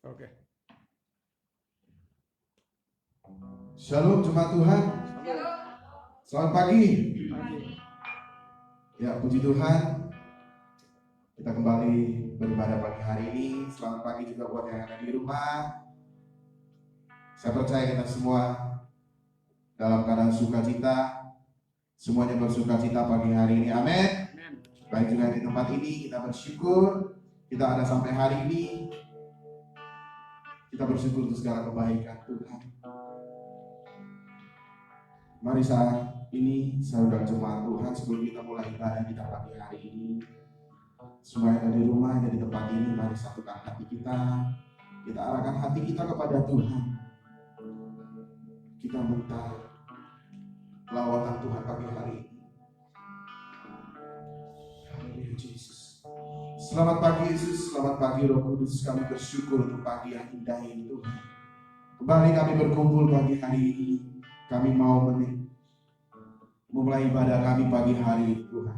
Oke. Shalom jemaat Tuhan. Selamat pagi. Ya, puji Tuhan. Kita kembali beribadah pagi hari ini. Selamat pagi juga buat yang ada di rumah. Saya percaya kita semua dalam keadaan sukacita. Semuanya bersukacita pagi hari ini. Amin. Baik juga di tempat ini, kita bersyukur kita ada sampai hari ini. Kita bersyukur untuk segala kebaikan Tuhan. Mari saat ini saudara jemaat Tuhan, sebelum kita mulai ibadah kita pagi hari ini, semua yang ada di rumah, yang ada di tempat ini, mari satukan hati kita. Kita arahkan hati kita kepada Tuhan. Kita minta lawatan Tuhan pagi hari ini. Haleluya Yesus. Selamat pagi Yesus, selamat pagi Roh Kudus. Kami bersyukur untuk pagi yang indah ini Tuhan. Kembali kami berkumpul pagi hari ini. Kami mau memulai ibadah kami pagi hari ini Tuhan.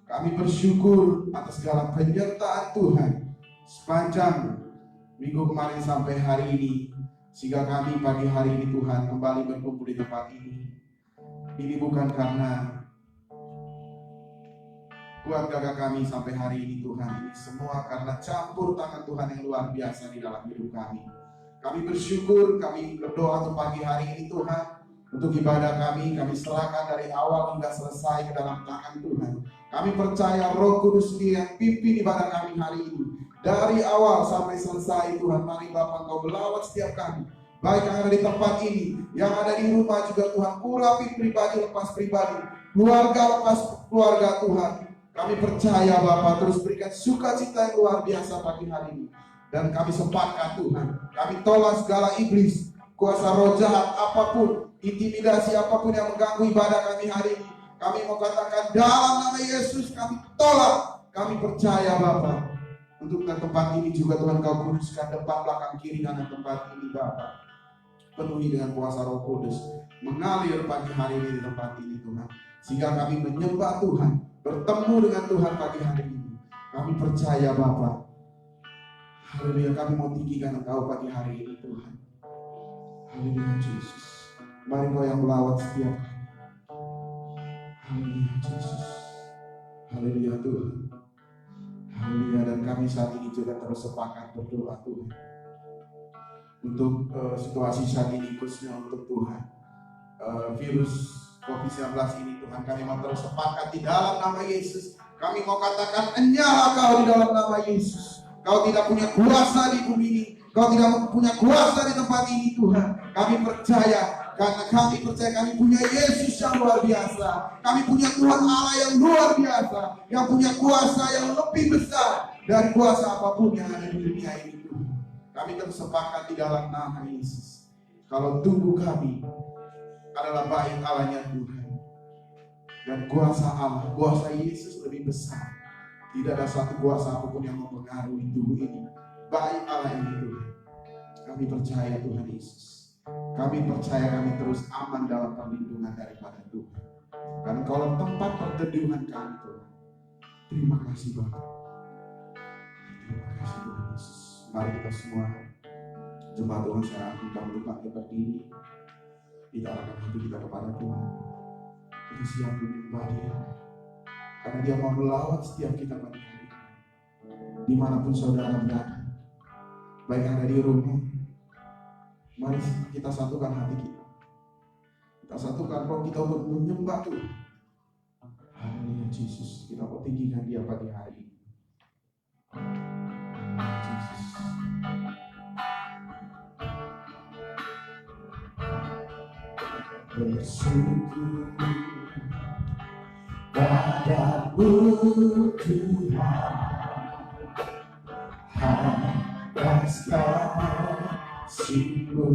Kami bersyukur atas segala penyertaan Tuhan sepanjang minggu kemarin sampai hari ini, sehingga kami pagi hari ini Tuhan kembali berkumpul di tempat ini. Ini bukan karena kuat gagah kami sampai hari ini Tuhan, ini semua karena campur tangan Tuhan yang luar biasa di dalam hidup kami. Kami bersyukur, kami berdoa untuk pagi hari ini Tuhan, untuk ibadah kami serahkan dari awal hingga selesai ke dalam tangan Tuhan. Kami percaya Roh Kudus yang pimpin ibadah kami hari ini, dari awal sampai selesai Tuhan. Mari Bapa Engkau melawat setiap kami, baik yang ada di tempat ini, yang ada di rumah juga Tuhan. Urapi pribadi lepas pribadi, keluarga lepas keluarga Tuhan. Kami percaya Bapa, terus berikan sukacita yang luar biasa pagi hari ini. Dan kami sepakat Tuhan, kami tolak segala iblis, kuasa roh jahat apapun, intimidasi apapun yang mengganggu ibadah kami hari ini. Kami mau katakan dalam nama Yesus kami tolak. Kami percaya Bapa, untuk tempat ini juga Tuhan Kau kuduskan depan, belakang, kiri, kanan tempat ini Bapa. Penuhi dengan kuasa Roh Kudus, mengalir pagi hari ini di tempat ini Tuhan. Sehingga kami menyembah Tuhan, bertemu dengan Tuhan pagi hari ini. Kami percaya Bapa. Haleluya, kami mau tinggikan Engkau pagi hari ini Tuhan. Haleluya Yesus. Mari Kau yang melawat setiap kami. Haleluya Yesus. Haleluya Tuhan. Haleluya, dan kami saat ini juga terus sepakat berdoa Tuhan. Untuk situasi saat ini khususnya untuk Tuhan. Virus COVID-19 ini Tuhan, kami mau terus sepakat di dalam nama Yesus. Kami mau katakan enyahlah Kau di dalam nama Yesus. Kau tidak punya kuasa di bumi ini, Kau tidak punya kuasa di tempat ini Tuhan. Kami percaya, karena kami percaya kami punya Yesus yang luar biasa. Kami punya Tuhan Allah yang luar biasa, yang punya kuasa yang lebih besar dari kuasa apapun yang ada di dunia ini Tuhan. Kami terus sepakat di dalam nama Yesus. Kalau tubuh kami adalah bait Allahnya Tuhan, dan kuasa Allah, kuasa Yesus lebih besar. Tidak ada satu kuasa apapun yang mempengaruhi tubuh ini, bait Allah ini Tuhan. Kami percaya Tuhan Yesus. Kami percaya kami terus aman dalam perlindungan daripada Tuhan. Dan kalau tempat perteduhan kami Tuhan. Terima kasih Bapak. Terima kasih Tuhan Yesus. Mari kita semua jemaat Tuhan secara buka berdiri. Kita arahkan hati kita kepada Tuhan. Kita siap menyembah Dia, karena Dia mau melawat setiap kita pagi hari ini. Dimanapun saudara berada, baik yang ada di rumah, mari kita satukan hati kita. Kita satukan roh kita untuk menyembah Tuhan. Haleluya Yesus. Kita mau tinggikan Dia pagi hari ini. Yesus. Bersyukur padamu Tuhan atas kasih-Mu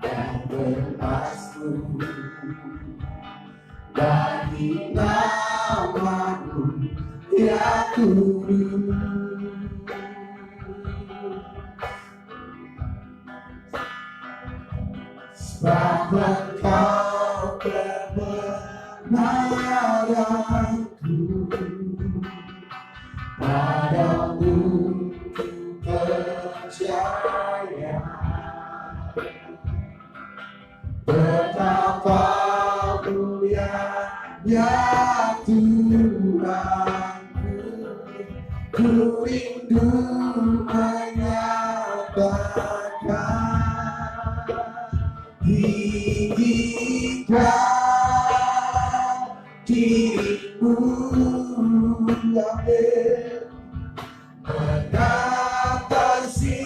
dan berpasku bagi nama-Mu yang kudus. Sebab Kau kebenaranku, padamu rindu menyatakan tinggikan dirimu, Yahweh, mengatasi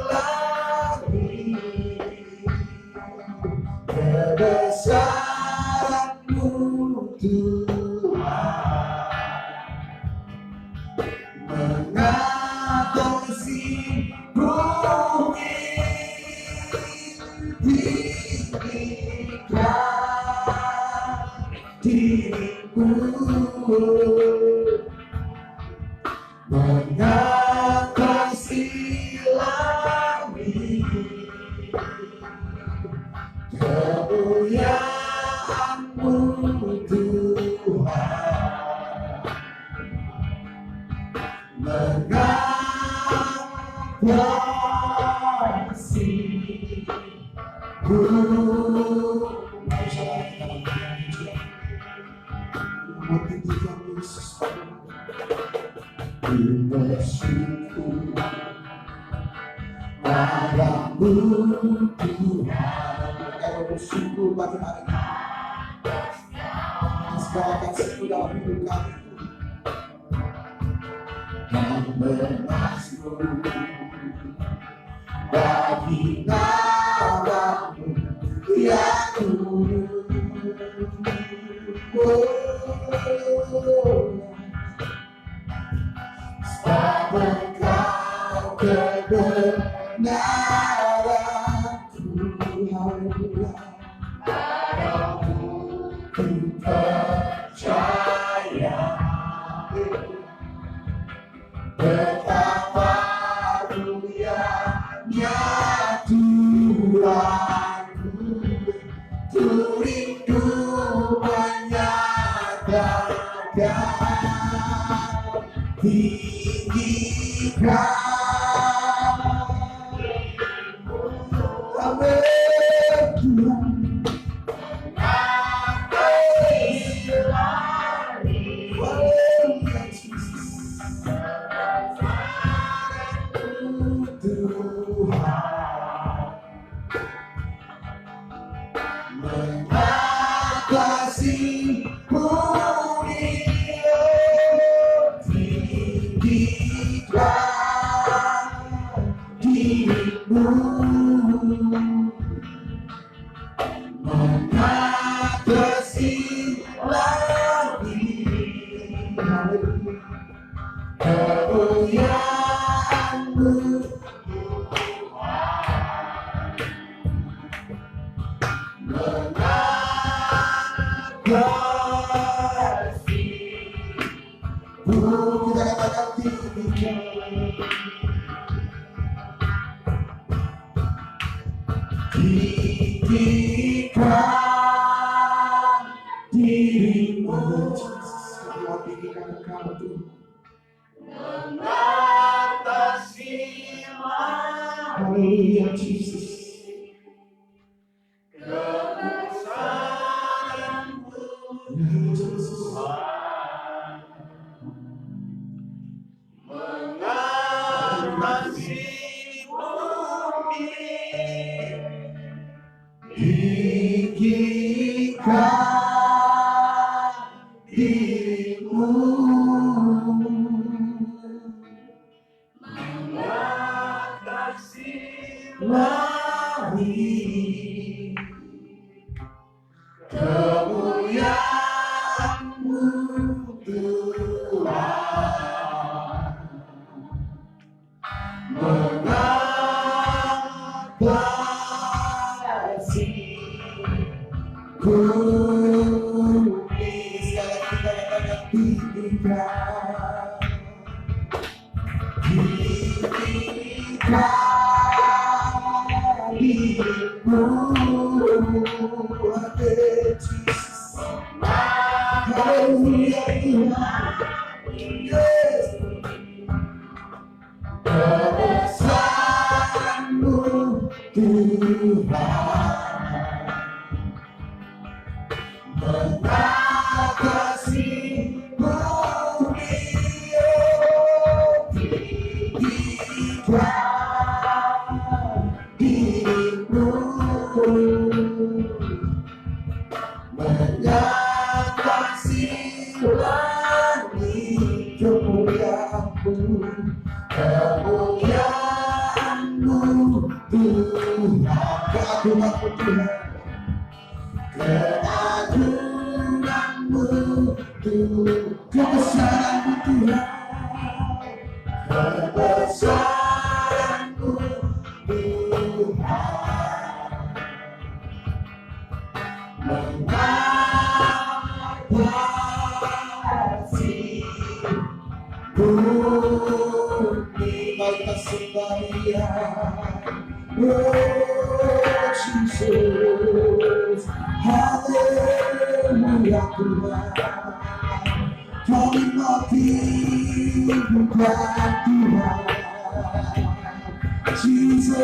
langit, kebesaran-Mu Tuhan, mengatasi bumi, tinggikan dirimu, mengatasi langit, kemuliaan-Mu Tuhan, mengatasi bumi. Bersyukur padamu Tuhan, kami bersyukur pada hari ini segala kasih-Mu dalam hidup kami, dan bermazmur bagi nama-Mu yang sebab Engkau kebenaran-Ku, haleluya, padamu ku percaya, betapa mulianya Tuhanku, ku rindu menyatakan tinggikan. Amin Tuhan, haleluya Yesus, Tuhan, mengatasi bumi, tinggikan dirimu, mengatasi langit, kemuliaan-Mu mengatasi bumi. Kita katakan tinggikan dirimu, kami mau tinggikan Engkau Tuhan, mengatasi langit, haleluya Yesus, kebesaran-Mu Tuhan, mengatasi bumi, tinggikan dirimu, mengatasi langit, kemuliaan-Mu Tuhan, mengatasi bumi. Sekali kita katakan tinggikan, tinggikan dirimu, Yesus, haleluya Tuhan, yes, kebesaran-Mu Tuhan, mengatasi bumi, kemuliaan-Mu Tuhan, keagungan-Mu Tuhan, keagungan-Mu Tuhan, kebesaran-Mu Tuhan, kebesaran-Mu Tuhan, bumi kita sembah Dia. Oh Jesus, haleluya Tuhan, kami mati bukan Tuhan. Jesus,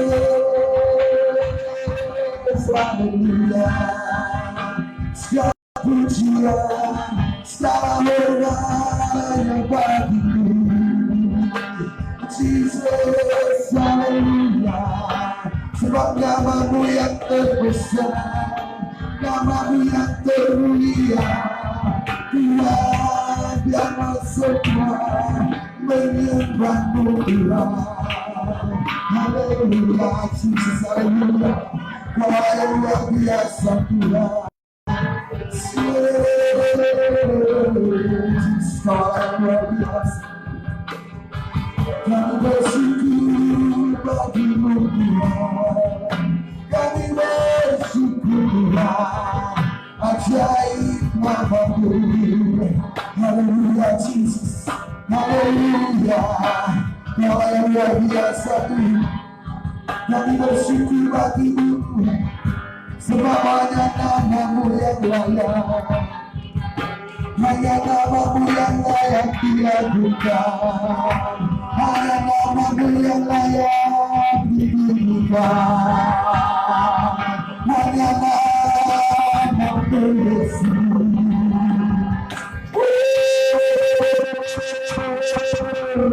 haleluya, segala pujian, segala hormat yang bagi-Mu. Jesus, haleluya, sebab nama-Mu yang terbesar, nama-Mu yang termulia. Tuhan, biarlah semua menyembah-Mu Tuhan. Haleluya, Jesus, haleluya, Kau yang luar biasa Tuhan. Jesus, Kau yang luar biasa. Kami bersyukur bagi-Mu Tuhan, kami bersyukur Tuhan, ajaib nama-Mu. Haleluya Jesus, haleluya, Kau yang luar biasa Tuhan. Kami bersyukur bagi-Mu Tuhan, sebab hanya nama-Mu yang layak, hanya nama-Mu yang layak dilakukan, hanya nama-Mu yang layak dibutuhkan, hanya nama-Mu Yesus.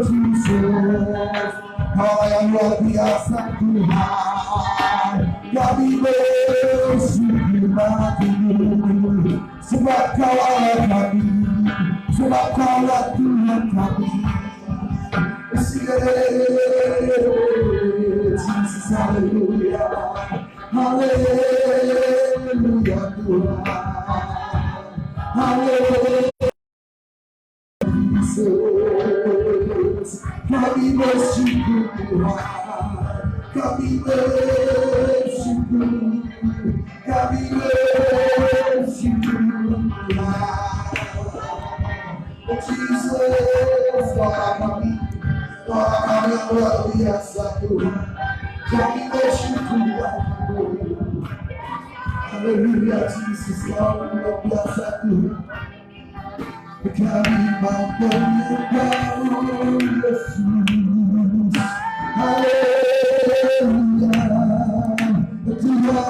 Jesus, Kau yang luar biasa Tuhan, kami bersyukur bagi-Mu, sebab Kau Allah kami, sebab Kau Allah Tuhan kami. Jesus, haleluya, haleluya Tuhan, haleluya Jesus, kami bersyukur Tuhan, kami bersyukur, kami bersyukur Tuhan. Jesus, doa kami yang luar biasa Tuhan, kami bersyukur Tuhan. Haleluya Jesus, Kau luar biasa Tuhan. Kami mau menyembah-Mu Yesus. Haleluya Tuhan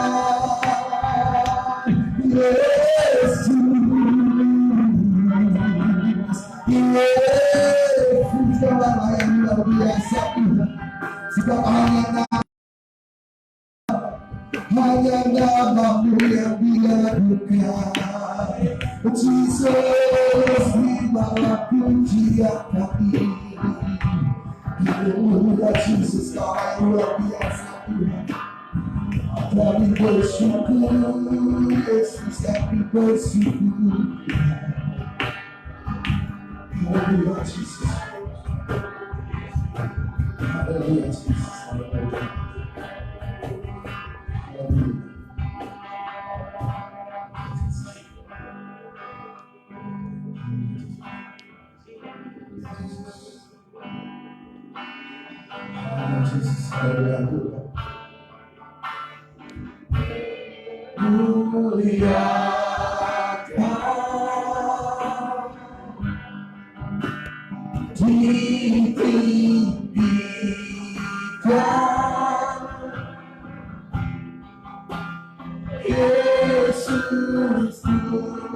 Yesus. Yesus Allah yang luar biasa Tuhan, sebab hanya nama-Mu yang dilakukan. Jesus, di bawah pujian kami. Haleluya Jesus, Kau yang luar biasa Tuhan. Kami bersyukur Yesus, kami bersyukur. Haleluya Jesus, haleluya Jesus, haleluya. Jesus, haleluya. Muliakan ditinggikan Yesus Tuhan,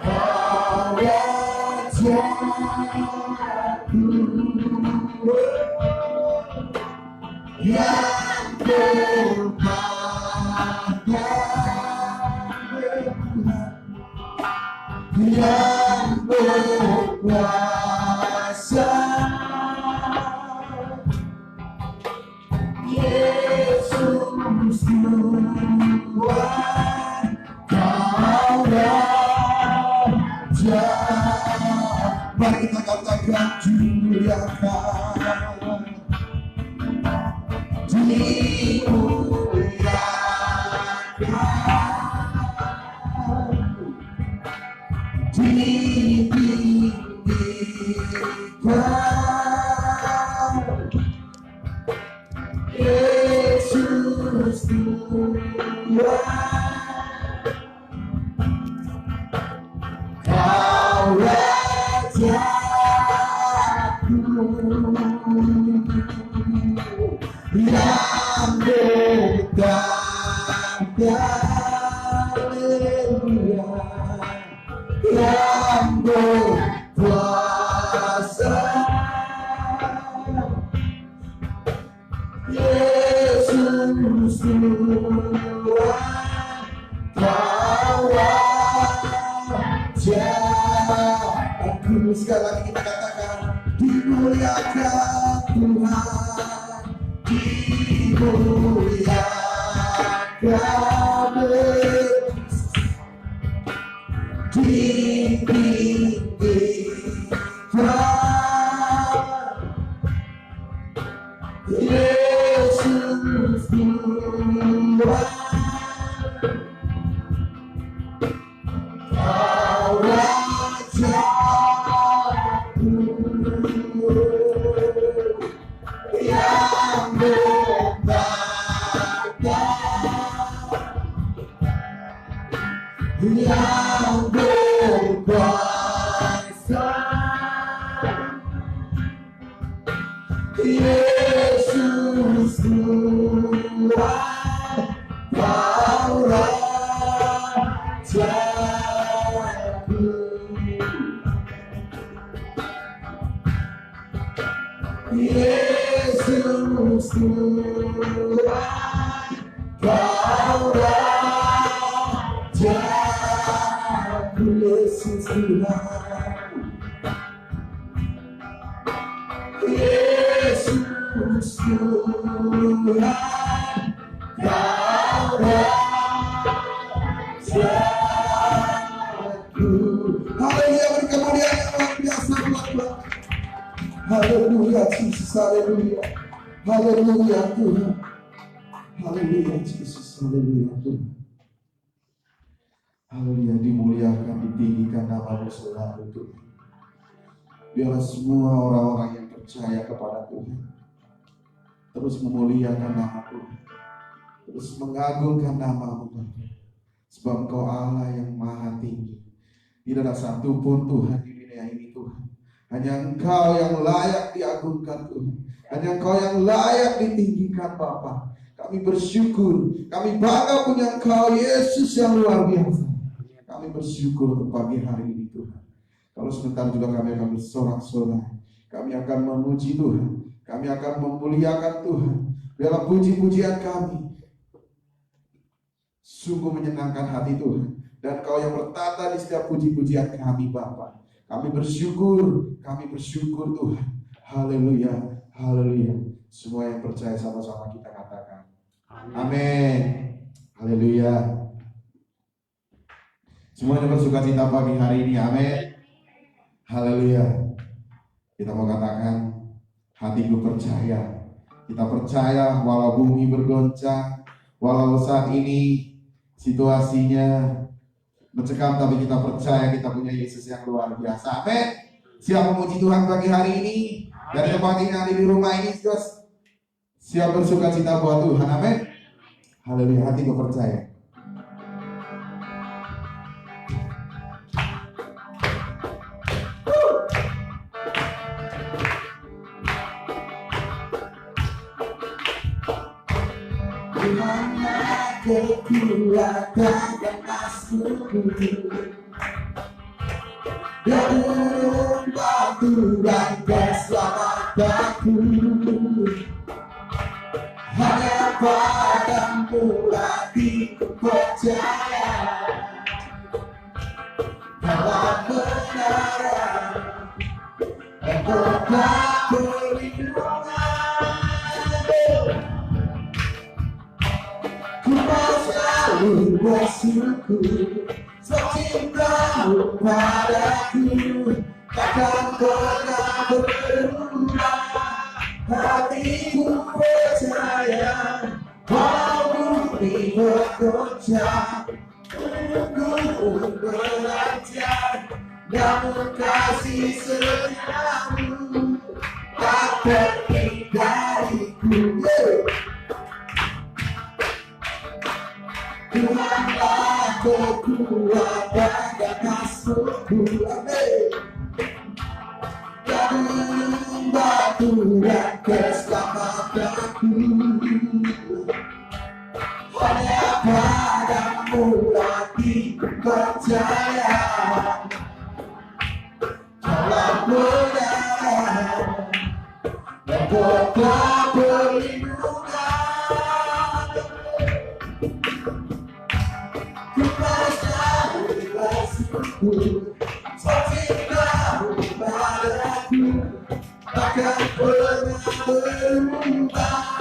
Kau wajahku yang berbahagia, yang berkuasa, Yesus Tuhan, Kau Raja. Mari kita katakan dimuliakan, ditinggikan, Yesus Tuhan, Kau Rajaku yang bertanda, yang berkuasa, Yesus Tuhan, Kau Rajaku. Sekali lagi kita katakan, dimuliakan Tuhan, dimuliakan, ditinggikan, Yesus Tuhan, Kau Rajaku yang bertanda, yang berkuasa, Yesus Tuhan, Kau Rajaku. Yesus Tuhan, Kau Rajaku. Yesus Tuhan, Yesus Tuhan, Kau Rajaku. Haleluya, beri kemuliaan yang luar biasa buat Tuhan. Haleluya, Yesus, haleluya, haleluya Tuhan, haleluya Yesus, haleluya Tuhan, haleluya. Dimuliakan, ditinggikan nama-Mu selalu Tuhan. Biarlah semua orang-orang yang percaya kepada Tuhan terus memuliakan nama Tuhan, terus mengagungkan nama-Mu Tuhan. Sebab Engkau Allah yang maha tinggi. Tidak ada satupun Tuhan di dunia ini Tuhan. Hanya Engkau yang layak diagungkan Tuhan. Hanya Engkau yang layak ditinggikan Bapa. Kami bersyukur, kami bangga punya Engkau Yesus yang luar biasa. Kami bersyukur untuk pagi hari ini Tuhan. Kalau sebentar juga kami akan bersorak-sorai, kami akan memuji Tuhan, kami akan memuliakan Tuhan. Biarlah puji-pujian kami sungguh menyenangkan hati Tuhan. Dan Kau yang bertata di setiap puji-pujian kami Bapa. Kami bersyukur Tuhan. Haleluya, haleluya. Semua yang percaya sama-sama kita katakan amin. Haleluya. Semuanya bersukacita pagi hari ini, amin. Haleluya. Kita mau katakan, hatiku percaya. Kita percaya walau bumi bergoncang, walau saat ini situasinya mencekam, tapi kita percaya kita punya Yesus yang luar biasa, amin. Siap memuji Tuhan pagi hari ini. Dan tempat ini nanti di rumah ini siap bersukacita buat Tuhan, amin. Haleluya, hatiku percaya. Kekuatan dan masukku dari batu dan keselamatanku, hanya padamu hatiku percaya, dalam benar perlindungan. Ku mau selalu bersyukur cintamu padaku takkan pernah berubah. Hatiku percaya walau bumi bergoncang, gunung beranjak, namun kasih setiamu tak pergi dariku. Tuhanlah kekuatan dan kasihku, amin. Dan batu dan keselamatanku hanya padamu lagi percaya. Dalam benar dan tetap perlindungan. Ku mau selalu bersyukur cintamu padaku takkan pernah berubah.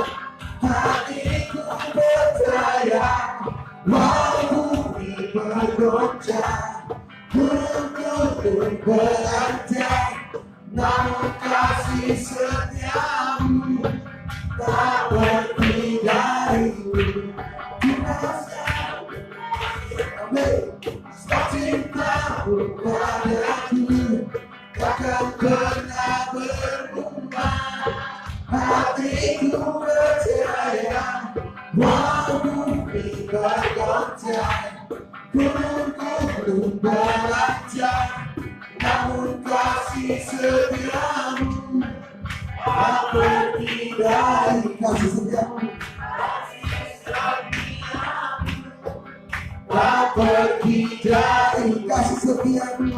Hatiku percaya walau bumi bergoncang, gunung beranjak, namun kasih setiamu tak pergi dariku. Ku mau selalu cintamu padaku takkan pernah berubah. Hatiku percaya walau bumi bergoncang, gunung beranjak, namun kasih setiamu tak pergi dari kasih setiamu. Tak pergi dari kasih setiamu.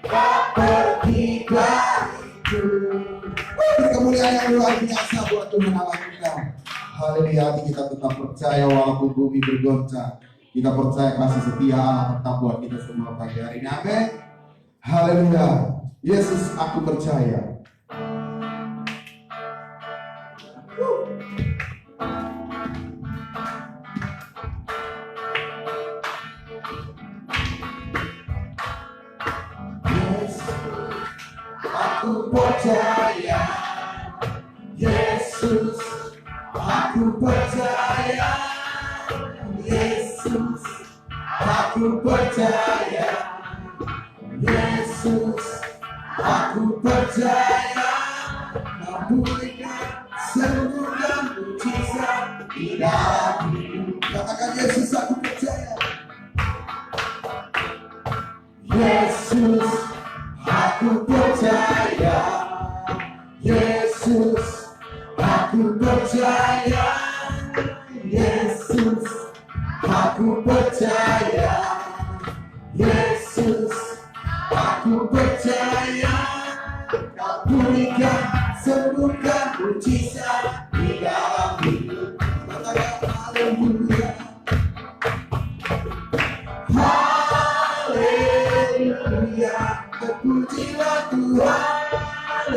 Tak pergi dariku. Beri kemuliaan yang luar biasa buat Tuhan Allah kita. Haleluya, hati kita tetap percaya walaupun bumi bergoncang. Kita percaya kasih setia Allah tetap buat kita semua pagi hari ini. Amin. Haleluya. Yesus, aku percaya. Aku percaya, Yesus, aku percaya, Yesus, aku percaya, Yesus, aku percaya, Kau berikan semua mujizat di dalam hidup. Katakan Yesus, aku percaya, Yesus, aku percaya, Yesus, aku percaya, Yesus, aku percaya, Yesus, aku percaya, Kau berikan sembuhkan mujizat di dalam hidup. Katakan haleluya, haleluya. Terpujilah Tuhan,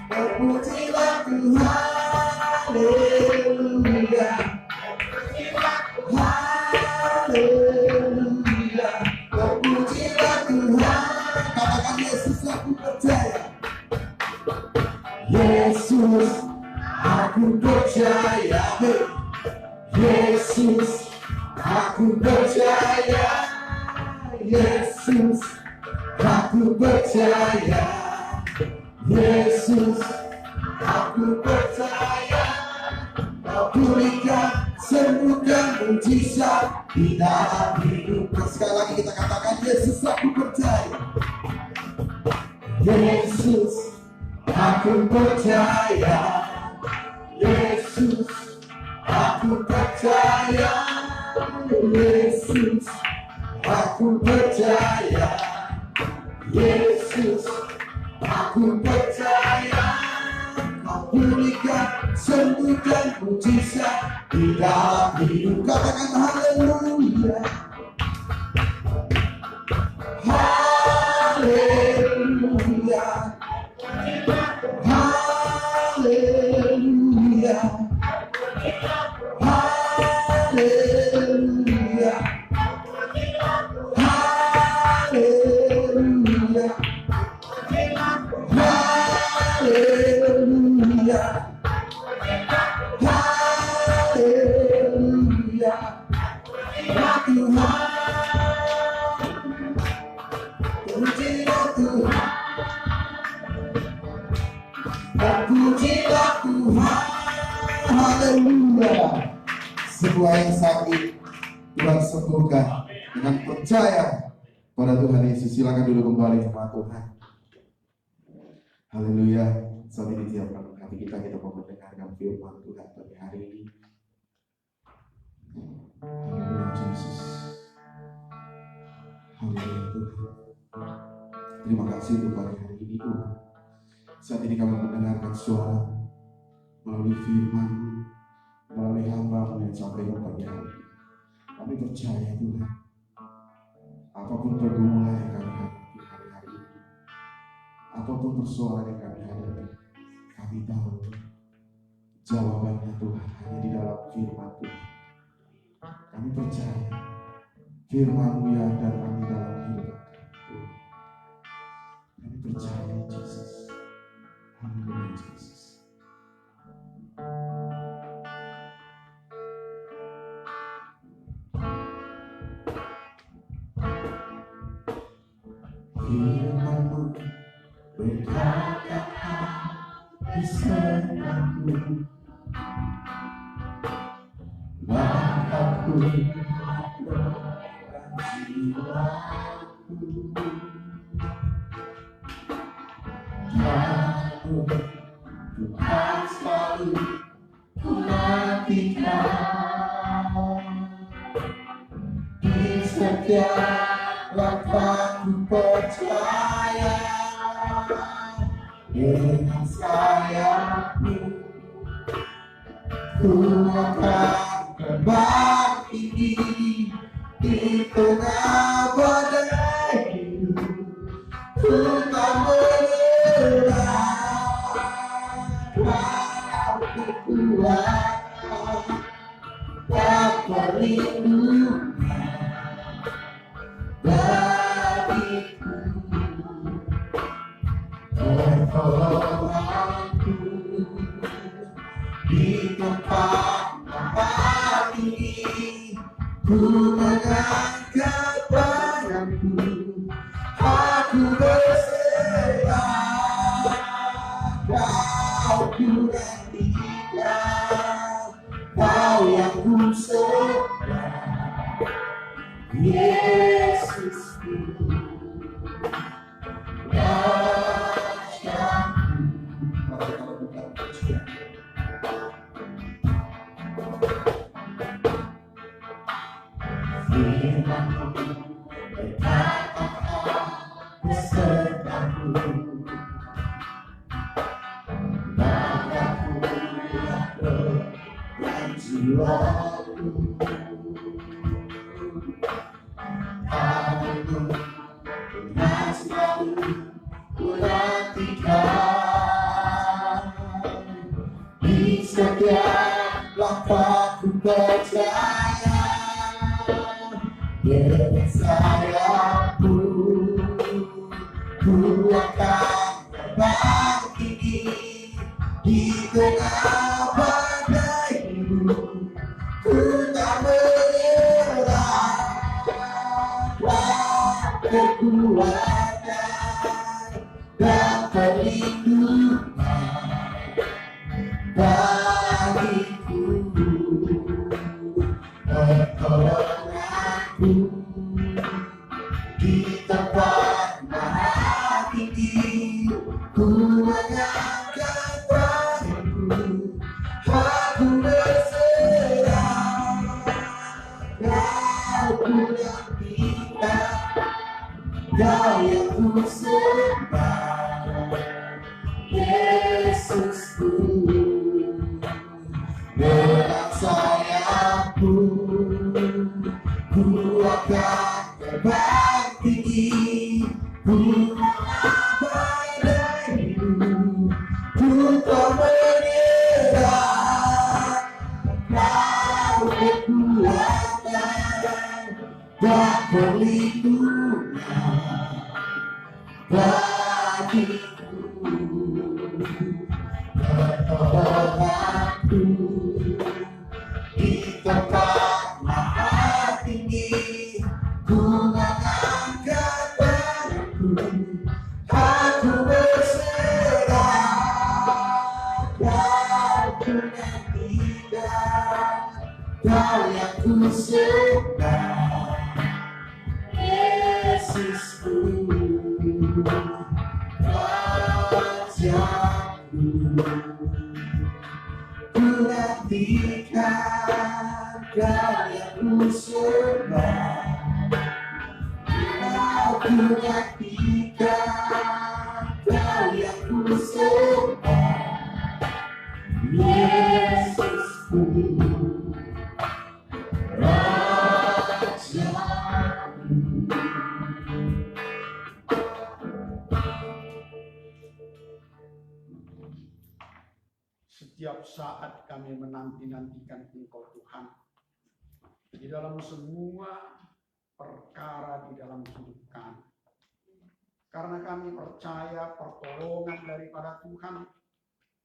terpujilah Tuhan, haleluya, haleluya. Terpujilah Tuhan. Katakan Yesus, aku percaya, Yesus, aku percaya, Yesus, aku percaya, Yesus, aku percaya, Yesus, aku percaya, Kau berikan sembuhkan mujizat di dalam hidup. Sekali lagi kita katakan, Yesus, aku percaya, Yesus, aku percaya, Yesus, aku percaya, Yesus, aku percaya, Yesus, aku percaya, Kau berikan sembuhkan mujizat di dalam hidup. Katakan haleluya, haleluya. jiwa yang sakit Tuhan sembuhkan dengan percaya pada Tuhan Yesus. Silakan duduk kembali sama Tuhan. Haleluya. Saat ini siapkan hati kita mau mendengarkan firman Tuhan pada hari ini. Haleluya Yesus. Haleluya Tuhan. Terima kasih untuk pada hari ini Tuhan. Saat ini kami mendengarkan suara melalui firman, melalui hamba yang sampaikan pada hari ini. Kami percaya Tuhan, apapun pergumulan yang kami hadapi hari-hari ini, apapun persoalan yang kami hadapi, kami tahu jawabannya Tuhan hanya di dalam firman Tuhan. Kami percaya firman-Mu yang ada kami dalam hidup Tuhan. Kami percaya Yesus. Haleluya Yesus. Firman-Mu berkata bersamaku, maka ku melakukan jiwaku. Kamu Tuhan selalu ku nantikan di setiap langkahku percaya. Dengan sayapmu ku akan terbang tinggi di tengah badai hidup. Ku tak menyerah, kau kekuatan dan perlindungan bagiku. Pertolonganku di tempat yang tinggi, ku mengangkat tanganku, aku berserah. Kau ku nantikan, Kau yang ku sembah, Yesusku. Di setiap langkahku percaya, dengan sayapmu ku akan terbang tinggi di tengah badai hidup. Ku tak menyerah, kekuatan dan perlindungan bagiku. Pertolonganku di tempat maha tinggi, ku mengangkat tanganku, aku berserah. Kau ku nantikan, Kau yang ku sembah, Yesusku. Dengan sayapmu ku akan terbang tinggi, ku mengabaikan hidup, ku tak menyerah. Kau kekuatan dan perlindungan bagiku. Pertolonganku di tempat maha tinggi, ku mengangkat tanganku, aku berserah. Kau ku nantikan, Kau menyaksikan Kau yang ku sembah, Yesusku, Raja. Setiap saat kami menanti-nantikan Engkau Tuhan, di dalam semua perkara di dalam hidup kami. Karena kami percaya pertolongan daripada Tuhan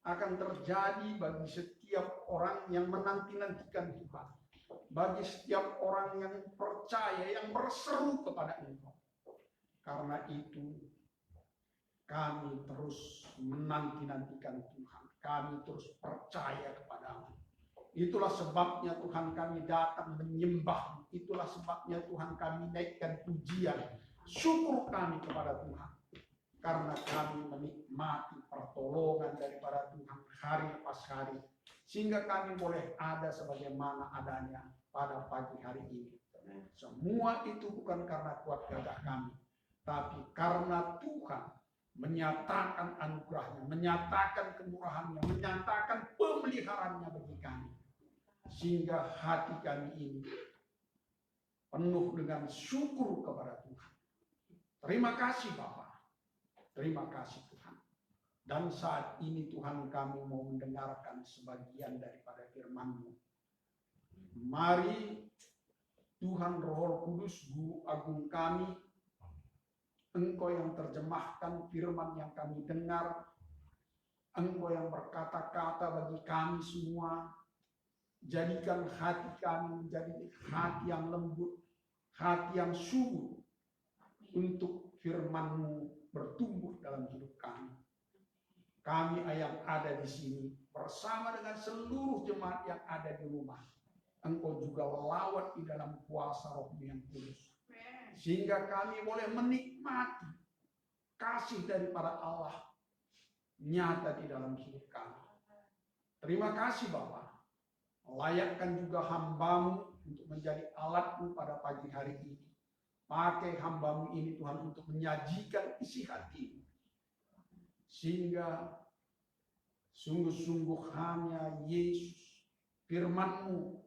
akan terjadi bagi setiap orang yang menanti-nantikan Tuhan. Bagi setiap orang yang percaya, yang berseru kepada Engkau. Karena itu kami terus menanti-nantikan Tuhan. Kami terus percaya kepada-Mu. Itulah sebabnya Tuhan kami datang menyembah. Itulah sebabnya Tuhan kami naikkan pujian, syukur kami kepada Tuhan. Karena kami menikmati pertolongan daripada Tuhan hari lepas hari. Sehingga kami boleh ada sebagaimana adanya pada pagi hari ini. Semua itu bukan karena kuat gagah kami. Tapi karena Tuhan menyatakan anugerahnya, menyatakan kemurahannya, menyatakan pemeliharaannya bagi kami. Sehingga hati kami ini penuh dengan syukur kepada Tuhan. Terima kasih Bapa. Terima kasih Tuhan. Dan saat ini Tuhan kami mau mendengarkan sebagian daripada firman-Mu. Mari Tuhan Roh Kudus, Guru Agung kami, Engkau yang terjemahkan firman yang kami dengar, Engkau yang berkata-kata bagi kami semua. Jadikan hati kami menjadi hati yang lembut, hati yang subur untuk firman-Mu bertumbuh dalam hidup kami. Kami yang ada di sini bersama dengan seluruh jemaat yang ada di rumah. Engkau juga lawat di dalam kuasa Roh-Mu yang kudus. Sehingga kami boleh menikmati kasih daripada Allah nyata di dalam hidup kami. Terima kasih Bapa. Layakkan juga hamba-Mu untuk menjadi alat-Mu pada pagi hari ini. Pakai hamba-Mu ini Tuhan untuk menyajikan isi hati. Sehingga sungguh-sungguh hanya Yesus, firman-Mu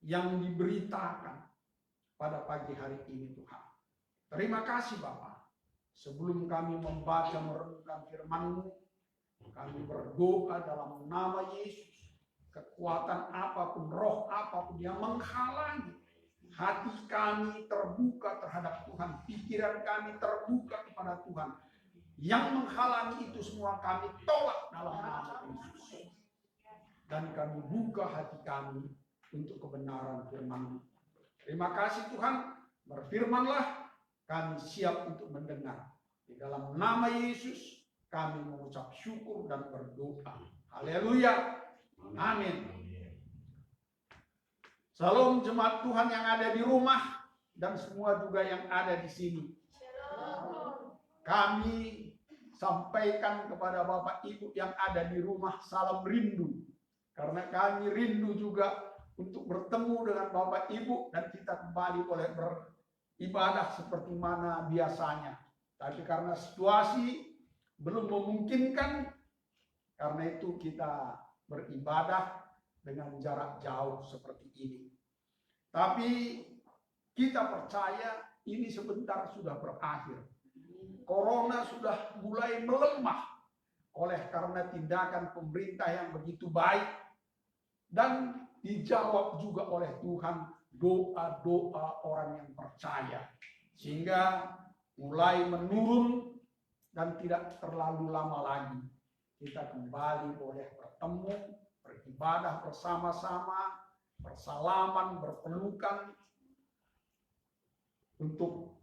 yang diberitakan pada pagi hari ini Tuhan. Terima kasih Bapa. Sebelum kami membaca merenungkan firman-Mu, kami berdoa dalam nama Yesus. Kekuatan apapun, roh apapun yang menghalangi hati kami terbuka terhadap Tuhan, pikiran kami terbuka kepada Tuhan, yang menghalangi itu semua kami tolak dalam nama Yesus. Dan kami buka hati kami untuk kebenaran firman-Mu. Terima kasih Tuhan, berfirmanlah, kami siap untuk mendengar. Di dalam nama Yesus kami mengucap syukur dan berdoa. Haleluya. Amin. Salam jemaat Tuhan yang ada di rumah dan semua juga yang ada di sini. Kami sampaikan kepada Bapak Ibu yang ada di rumah salam rindu. Karena kami rindu juga untuk bertemu dengan Bapak Ibu dan kita kembali boleh beribadah seperti mana biasanya. Tapi karena situasi belum memungkinkan, karena itu kita beribadah dengan jarak jauh seperti ini. Tapi kita percaya ini sebentar sudah berakhir. Corona sudah mulai melemah oleh karena tindakan pemerintah yang begitu baik dan dijawab juga oleh Tuhan doa-doa orang yang percaya. Sehingga mulai menurun dan tidak terlalu lama lagi kita kembali boleh bertemu, beribadah bersama-sama, bersalaman, berpelukan untuk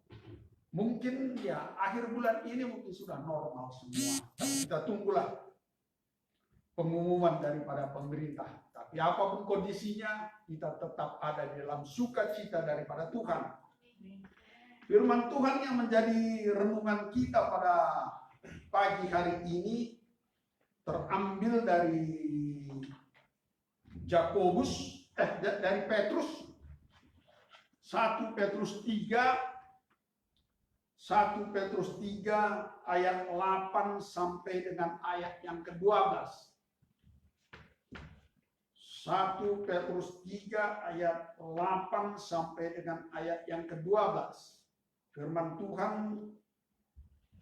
mungkin ya akhir bulan ini mungkin sudah normal semua. Dan kita tunggulah pengumuman daripada pemerintah. Tapi apapun kondisinya, kita tetap ada di dalam sukacita daripada Tuhan. Firman Tuhan yang menjadi renungan kita pada pagi hari ini terambil dari dari Petrus 1 Petrus 3 1 Petrus 3 ayat 8 sampai dengan ayat yang ke-12. 1 Petrus 3 ayat 8 sampai dengan ayat yang ke-12. Firman Tuhan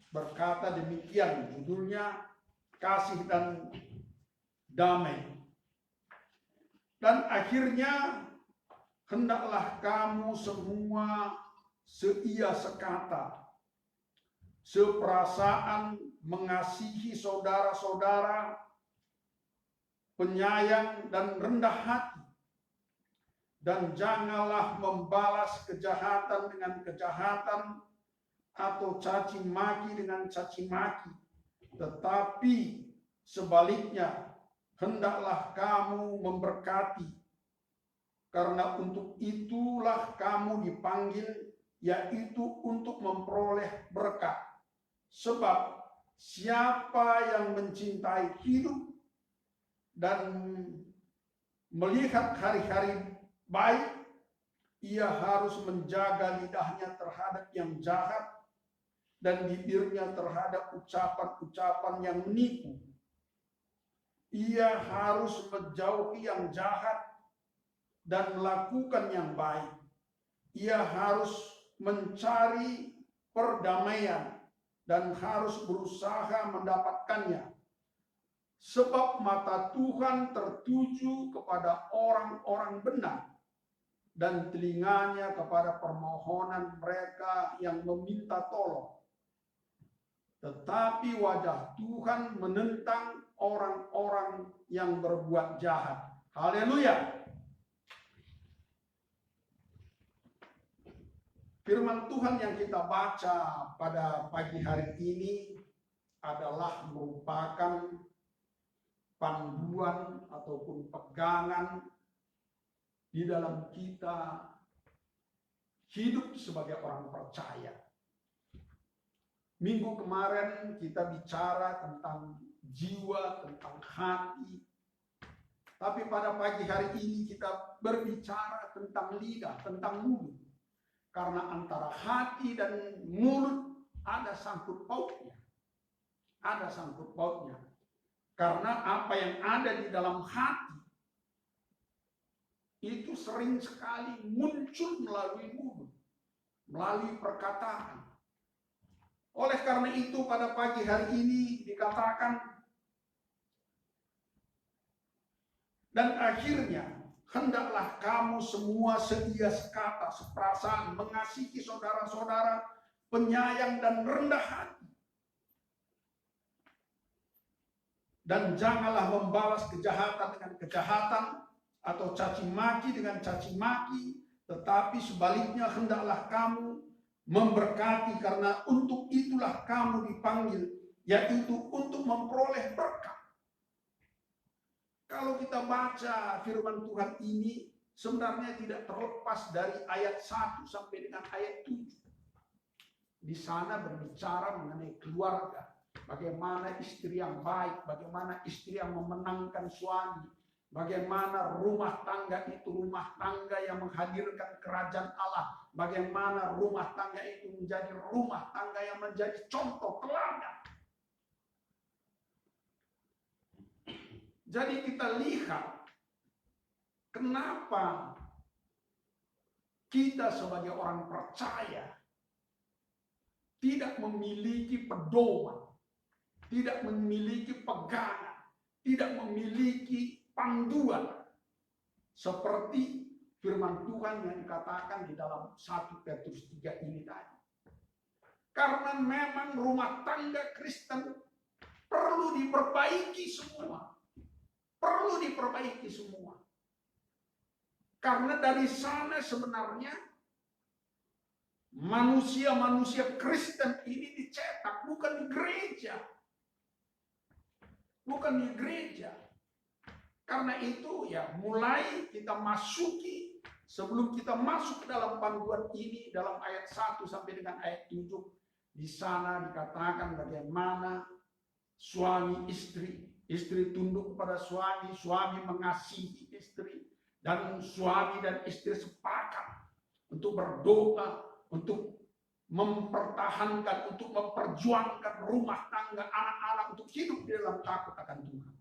berkata demikian, judulnya kasih dan damai. Dan akhirnya hendaklah kamu semua seia sekata, seperasaan, mengasihi saudara-saudara, penyayang dan rendah hati. Dan janganlah membalas kejahatan dengan kejahatan atau caci maki dengan caci maki. Tetapi sebaliknya, hendaklah kamu memberkati. Karena untuk itulah kamu dipanggil, yaitu untuk memperoleh berkat. Sebab siapa yang mencintai hidup dan melihat hari-hari baik, ia harus menjaga lidahnya terhadap yang jahat dan bibirnya terhadap ucapan-ucapan yang menipu. Ia harus menjauhi yang jahat dan melakukan yang baik. Ia harus mencari perdamaian dan harus berusaha mendapatkannya. Sebab mata Tuhan tertuju kepada orang-orang benar dan telinganya kepada permohonan mereka yang meminta tolong. Tetapi wajah Tuhan menentang orang-orang yang berbuat jahat. Haleluya. Firman Tuhan yang kita baca pada pagi hari ini adalah merupakan panduan ataupun pegangan di dalam kita hidup sebagai orang percaya. Minggu kemarin kita bicara tentang jiwa, tentang hati. Tapi pada pagi hari ini kita berbicara tentang lidah, tentang mulut. Karena antara hati dan mulut ada sangkut pautnya. Ada sangkut pautnya. Karena apa yang ada di dalam hati itu sering sekali muncul melalui mulut, melalui perkataan. Oleh karena itu pada pagi hari ini dikatakan, dan akhirnya hendaklah kamu semua seia sekata, seperasaan, mengasihi saudara-saudara, penyayang dan rendah hati. Dan janganlah membalas kejahatan dengan kejahatan atau caci maki dengan caci maki, tetapi sebaliknya hendaklah kamu memberkati, karena untuk itulah kamu dipanggil, yaitu untuk memperoleh berkat. Kalau kita baca firman Tuhan ini sebenarnya tidak terlepas dari ayat 1 sampai dengan ayat 7. Di sana berbicara mengenai keluarga. Bagaimana istri yang baik, bagaimana istri yang memenangkan suami, bagaimana rumah tangga itu rumah tangga yang menghadirkan kerajaan Allah, bagaimana rumah tangga itu menjadi rumah tangga yang menjadi contoh teladan. Jadi kita lihat kenapa kita sebagai orang percaya tidak memiliki pedoman, tidak memiliki pegangan, tidak memiliki panduan seperti firman Tuhan yang dikatakan di dalam 1 Petrus 3 ini tadi. Karena memang rumah tangga Kristen perlu diperbaiki semua. Perlu diperbaiki semua. Karena dari sana sebenarnya manusia-manusia Kristen ini dicetak, bukan di gereja. Bukan di gereja. Karena itu ya mulai kita masuki, sebelum kita masuk ke dalam panduan ini, dalam ayat 1 sampai dengan ayat 7, di sana dikatakan bagaimana suami istri, istri tunduk kepada suami, suami mengasihi istri, dan suami dan istri sepakat untuk berdoa, untuk mempertahankan, untuk memperjuangkan rumah tangga anak-anak untuk hidup di dalam takut akan Tuhan.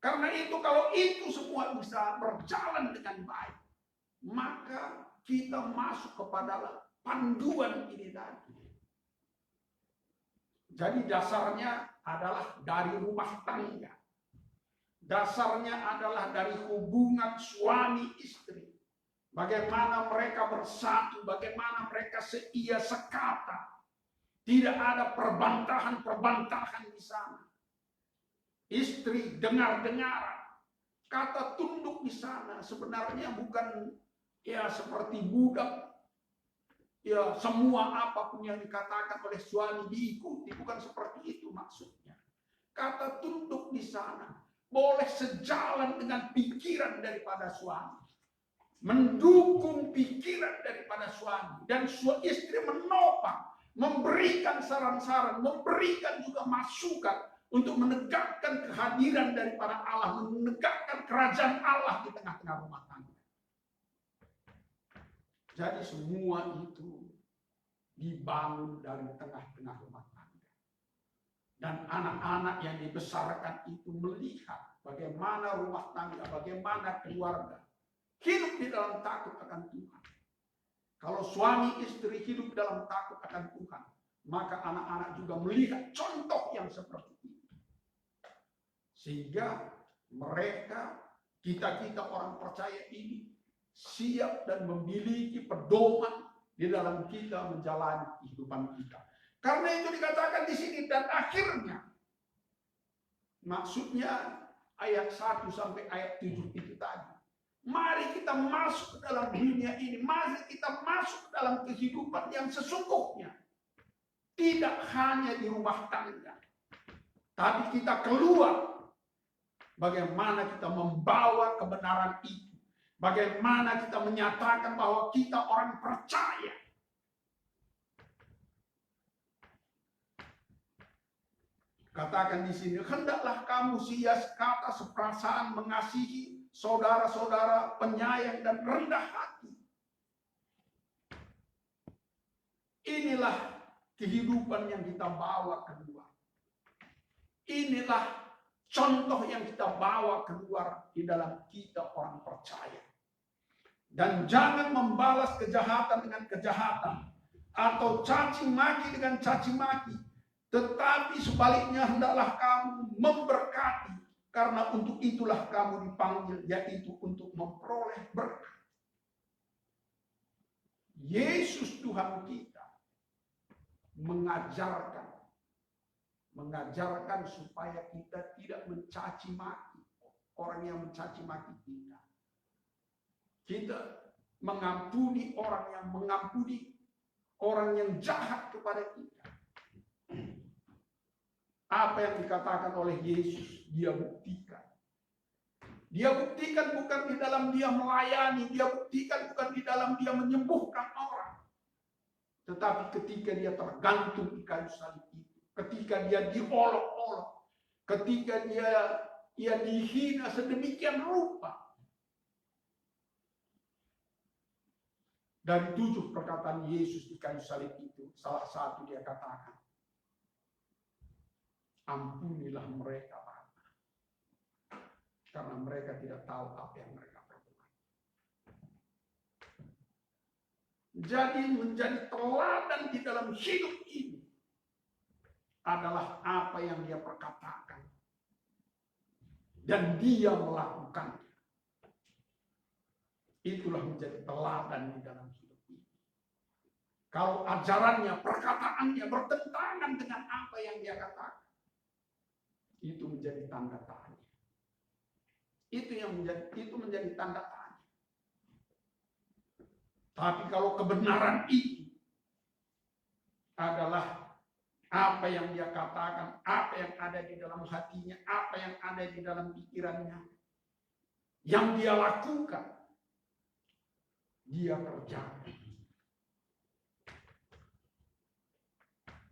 Karena itu kalau itu semua bisa berjalan dengan baik, maka kita masuk kepada panduan ini tadi. Jadi dasarnya adalah dari rumah tangga. Dasarnya adalah dari hubungan suami istri. Bagaimana mereka bersatu, bagaimana mereka seia sekata. Tidak ada perbantahan-perbantahan di sana. Istri dengar-dengaran. Kata tunduk di sana sebenarnya bukan ya seperti budak. Ya semua apapun yang dikatakan oleh suami diikuti. Bukan seperti itu maksudnya. Kata tunduk di sana boleh sejalan dengan pikiran daripada suami. Mendukung pikiran daripada suami. Dan istri menopang. Memberikan saran-saran. Memberikan juga masukan. Untuk menegakkan kehadiran daripada Allah, menegakkan kerajaan Allah di tengah-tengah rumah tangga. Jadi semua itu dibangun dari tengah-tengah rumah tangga. Dan anak-anak yang dibesarkan itu melihat bagaimana rumah tangga, bagaimana keluarga hidup di dalam takut akan Tuhan. Kalau suami istri hidup dalam takut akan Tuhan, maka anak-anak juga melihat contoh yang seperti itu. Sehingga mereka, kita orang percaya ini siap dan memiliki pedoman di dalam kita menjalani kehidupan kita. Karena itu dikatakan di sini dan akhirnya, maksudnya ayat 1 sampai ayat 7 itu tadi. Mari kita masuk ke dalam dunia ini, mari kita masuk ke dalam kehidupan yang sesungguhnya. Tidak hanya di rumah tangga, tapi kita keluar. Bagaimana kita membawa kebenaran itu. Bagaimana kita menyatakan bahwa kita orang percaya. Katakan di sini, hendaklah kamu kata seperasaan mengasihi saudara-saudara, penyayang dan rendah hati. Inilah kehidupan yang kita bawa keluar. Inilah contoh yang kita bawa keluar di dalam kita orang percaya. Dan jangan membalas kejahatan dengan kejahatan. Atau caci maki dengan caci maki. Tetapi sebaliknya hendaklah kamu memberkati. Karena untuk itulah kamu dipanggil. Yaitu untuk memperoleh berkat. Yesus Tuhan kita mengajarkan supaya kita tidak mencaci maki orang yang mencaci maki kita. Kita mengampuni orang yang jahat kepada kita. Apa yang dikatakan oleh Yesus, dia buktikan. Dia buktikan bukan di dalam dia melayani, dia buktikan bukan di dalam dia menyembuhkan orang. Tetapi ketika dia tergantung di kayu salib itu, ketika dia diolok-olok, ketika dia dihina sedemikian rupa. Dari 7 perkataan Yesus di kayu salib itu, salah satu dia katakan, ampunilah mereka Bapa, karena mereka tidak tahu apa yang mereka perbuat. Jadi menjadi teladan di dalam hidup ini adalah apa yang dia perkatakan dan dia melakukannya. Itulah menjadi teladan di dalam hidup ini. Kalau ajarannya, perkataannya bertentangan dengan apa yang dia katakan, itu menjadi tanda tanya. Itu menjadi tanda tanya. Tapi kalau kebenaran itu adalah apa yang dia katakan, apa yang ada di dalam hatinya, apa yang ada di dalam pikirannya, yang dia lakukan, dia kerjakan.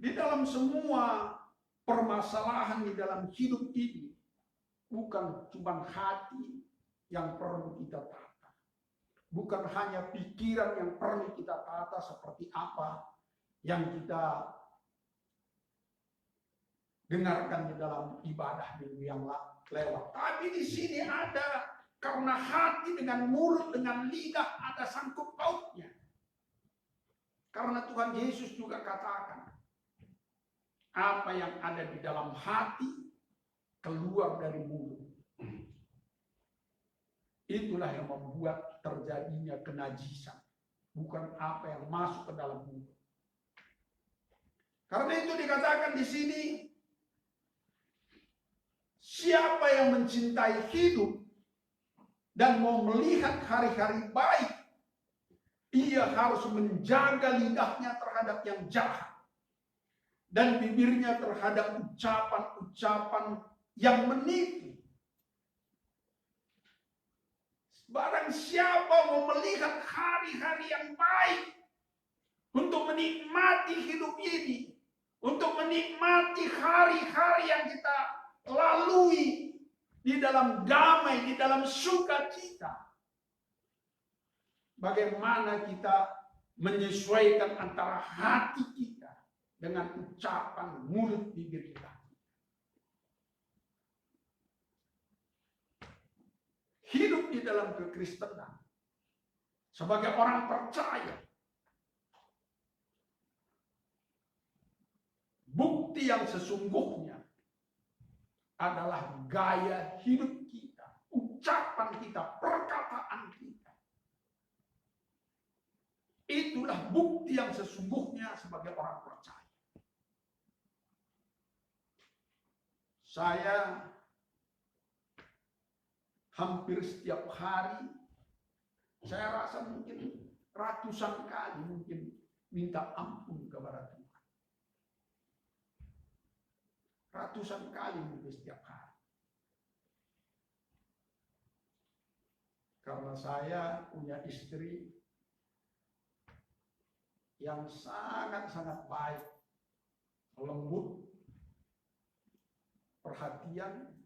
Di dalam semua permasalahan di dalam hidup ini, bukan cuma hati yang perlu kita tata. Bukan hanya pikiran yang perlu kita tata seperti apa yang kita dengarkan di dalam ibadah minggu yang lewat. Tapi di sini ada, karena hati dengan mulut, dengan lidah ada sangkut pautnya. Karena Tuhan Yesus juga katakan, apa yang ada di dalam hati keluar dari mulut. Itulah yang membuat terjadinya kenajisan, bukan apa yang masuk ke dalam mulut. Karena itu dikatakan di sini, siapa yang mencintai hidup dan mau melihat hari-hari baik, ia harus menjaga lidahnya terhadap yang jahat dan bibirnya terhadap ucapan-ucapan yang menipu. Barang siapa mau melihat hari-hari yang baik untuk menikmati hidup ini, untuk menikmati hari-hari yang kita lalui di dalam damai, di dalam sukacita. Bagaimana kita menyesuaikan antara hati kita dengan ucapan mulut bibir kita. Hidup di dalam kekristenan sebagai orang percaya, bukti yang sesungguhnya adalah gaya hidup kita, ucapan kita, perkataan kita. Itulah bukti yang sesungguhnya sebagai orang percaya. Saya hampir setiap hari, saya rasa mungkin ratusan kali mungkin minta ampun kepada Tuhan. Ratusan kali mungkin setiap hari. Karena saya punya istri yang sangat-sangat baik, lembut, perhatian.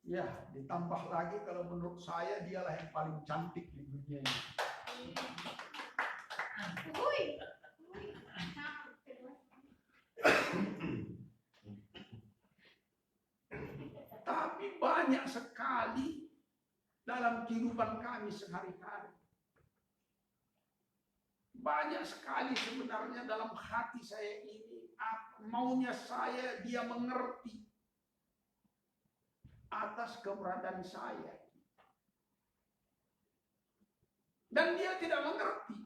Ya, ditambah lagi kalau menurut saya dialah yang paling cantik di dunia ini. Tapi banyak sekali dalam kehidupan kami sehari-hari. Banyak sekali sebenarnya dalam hati saya ini, maunya saya dia mengerti atas keberadaan saya. Dan dia tidak mengerti.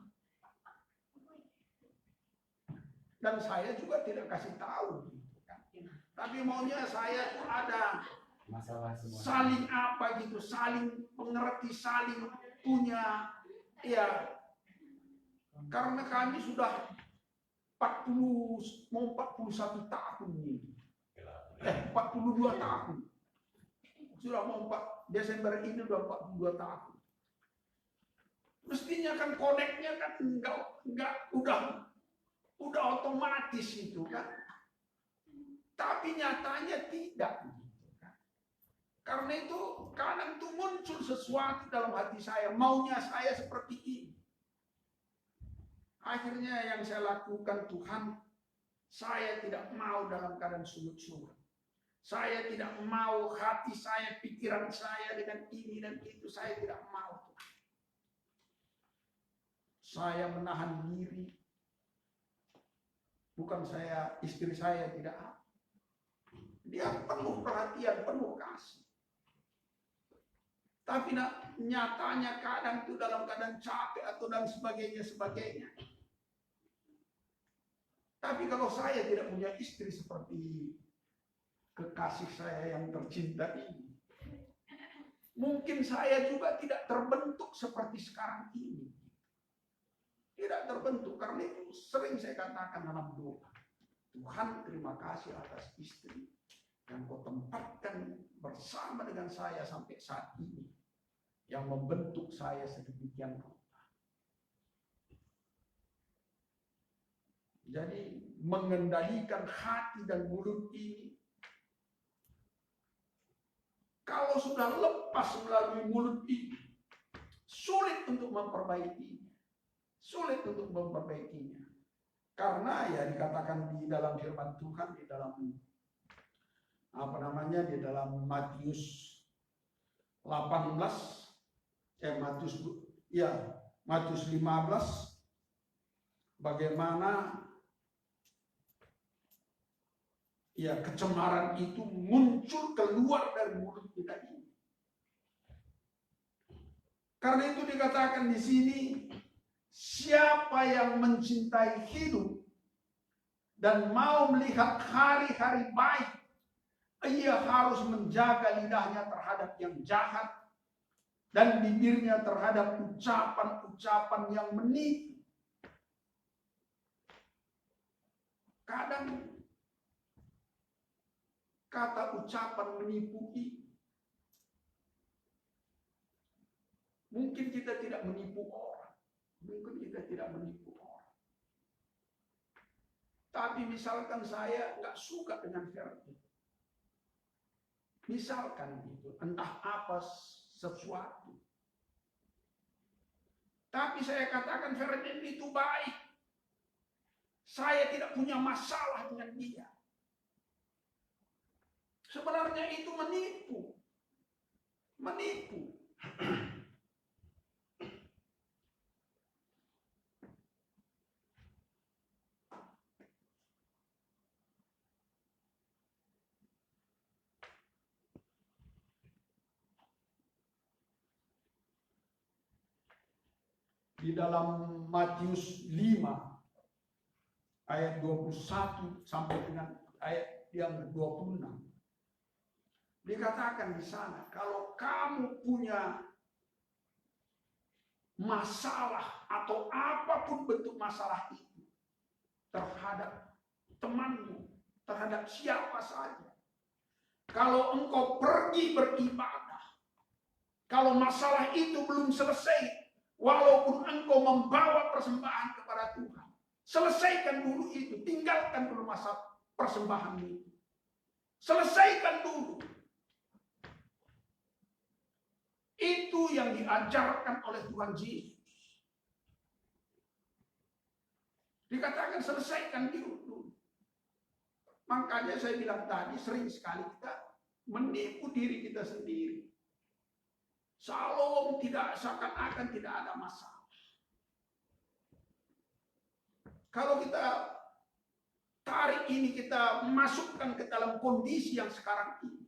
Dan saya juga tidak kasih tahu. Tapi maunya saya tuh ada saling apa gitu, saling mengerti, saling punya, ya. Karena kami sudah 41 tahun ini. 42 tahun. Sudah mau Desember ini sudah 42 tahun. Mestinya kan koneknya kan enggak udah otomatis itu kan. Tapi nyatanya tidak. Karena itu kadang itu muncul sesuatu dalam hati saya, maunya saya seperti ini. Akhirnya yang saya lakukan, Tuhan, saya tidak mau dalam keadaan surut-surut. Saya tidak mau hati saya, pikiran saya dengan ini dan itu, saya tidak mau. Saya menahan diri. Bukan saya, istri saya tidak. Dia penuh perhatian, penuh kasih. Tapi nyatanya kadang itu dalam keadaan capek atau dan sebagainya. Tapi kalau saya tidak punya istri seperti kekasih saya yang tercinta ini, mungkin saya juga tidak terbentuk seperti sekarang ini. Tidak terbentuk, karena itu sering saya katakan dalam doa. Tuhan, terima kasih atas istri yang kau tempatkan bersama dengan saya sampai saat ini, yang membentuk saya sedemikian rupa. Jadi mengendalikan hati dan mulut ini, kalau sudah lepas melalui mulut ini, sulit untuk memperbaikinya. Sulit untuk memperbaikinya. Karena ya dikatakan di dalam firman Tuhan, di dalam di dalam Matius 18, Matius 15, bagaimana ya kecemaran itu muncul keluar dari mulut kita ini. Karena itu dikatakan di sini, siapa yang mencintai hidup dan mau melihat hari-hari baik, ia harus menjaga lidahnya terhadap yang jahat dan bibirnya terhadap ucapan-ucapan yang menipu. Kadang kata ucapan menipu ini, mungkin kita tidak menipu orang, tapi misalkan saya nggak suka dengan Ferdi, misalkan gitu, entah apa sesuatu, tapi saya katakan Ferdinand itu baik, saya tidak punya masalah dengan dia. Sebenarnya itu menipu. Di dalam Matius 5 ayat 21 sampai dengan ayat yang 26. Dikatakan di sana, kalau kamu punya masalah atau apapun bentuk masalah itu terhadap temanmu, terhadap siapa saja, kalau engkau pergi beribadah, kalau masalah itu belum selesai, walaupun engkau membawa persembahan kepada Tuhan, selesaikan dulu itu, tinggalkan dulu masalah persembahan itu, selesaikan dulu. Itu yang diajarkan oleh Tuhan Yesus. Dikatakan selesaikan dulu. Makanya saya bilang tadi, sering sekali kita menipu diri kita sendiri. Shalom, tidak, seakan-akan tidak ada masalah. Kalau kita tarik ini, kita masukkan ke dalam kondisi yang sekarang ini.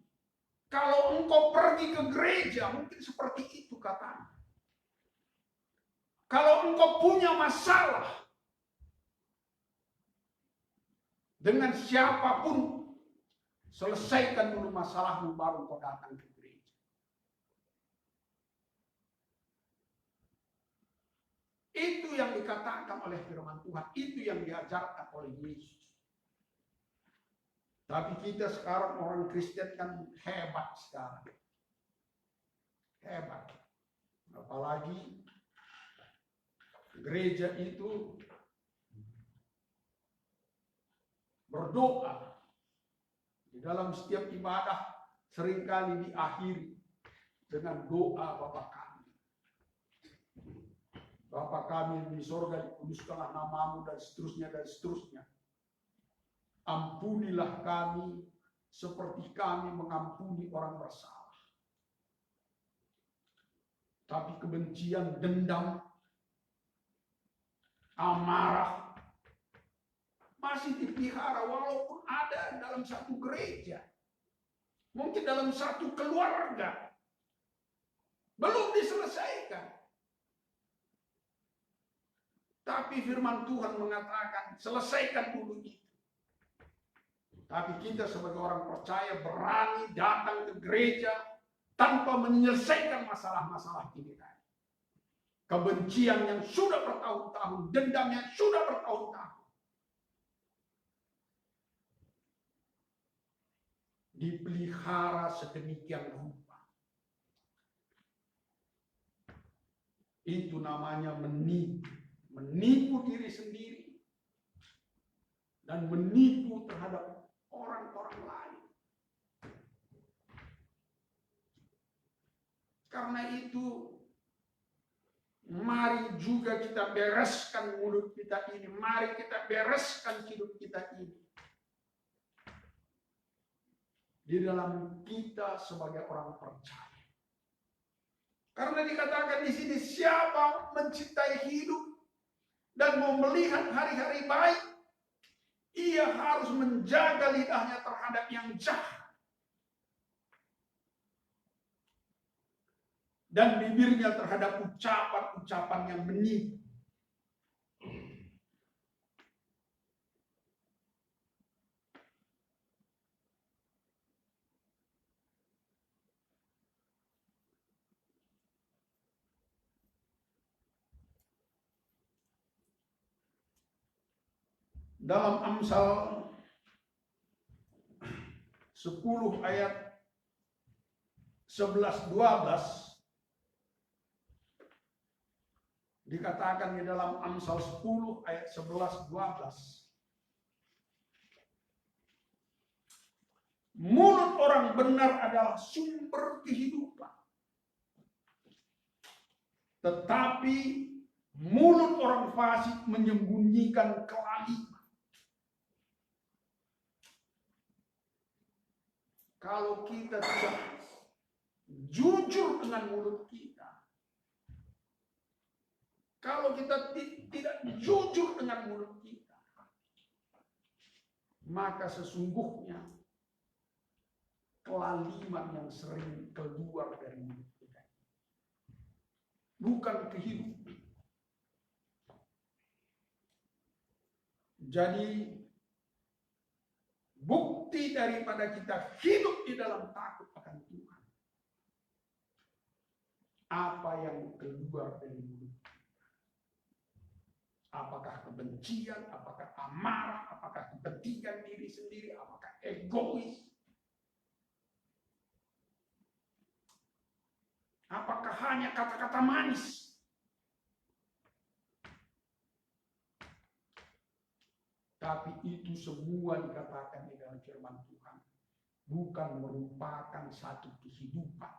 Kalau engkau pergi ke gereja, mungkin seperti itu katanya. Kalau engkau punya masalah dengan siapapun, selesaikan dulu masalahmu baru engkau datang ke gereja. Itu yang dikatakan oleh firman Tuhan, itu yang diajarkan oleh Yesus. Tapi kita sekarang orang Kristen kan hebat sekarang. Hebat. Apalagi gereja itu berdoa. Di dalam setiap ibadah seringkali diakhiri dengan doa Bapa kami. Bapa kami di sorga, dikuduskanlah namamu, dan seterusnya dan seterusnya. Ampunilah kami seperti kami mengampuni orang bersalah. Tapi kebencian, dendam, amarah masih dipelihara walaupun ada dalam satu gereja. Mungkin dalam satu keluarga. Belum diselesaikan. Tapi firman Tuhan mengatakan, selesaikan dulu itu. Tapi kita sebagai orang percaya berani datang ke gereja tanpa menyelesaikan masalah-masalah ini tadi. Kebencian yang sudah bertahun-tahun, dendam yang sudah bertahun-tahun. Dipelihara sedemikian rupa. Itu namanya menipu. Menipu diri sendiri. Dan menipu terhadap orang-orang lain. Karena itu, Mari juga kita bereskan mulut kita ini. Mari kita bereskan hidup kita ini. Di dalam kita sebagai orang percaya. Karena dikatakan di sini, siapa mencintai hidup dan mau melihat hari-hari baik, ia harus menjaga lidahnya terhadap yang jahat dan bibirnya terhadap ucapan-ucapan yang menipu. Dalam Amsal 10 ayat 11-12 dikatakan di dalam Amsal 10 ayat 11-12, mulut orang benar adalah sumber kehidupan, tetapi mulut orang fasik menyembunyikan kelaliman. Kalau kita tidak jujur dengan mulut kita, kalau kita tidak jujur dengan mulut kita, maka sesungguhnya kelaliman yang sering keluar dari mulut kita, bukan kehidupan. Jadi bukti daripada kita hidup di dalam takut akan Tuhan, apa yang keluar dari mulut kita. Apakah kebencian, apakah amarah, apakah kepentingan diri sendiri, apakah egois, apakah hanya kata-kata manis. Tapi itu semua dikatakan di dalam firman Tuhan bukan merupakan satu kehidupan,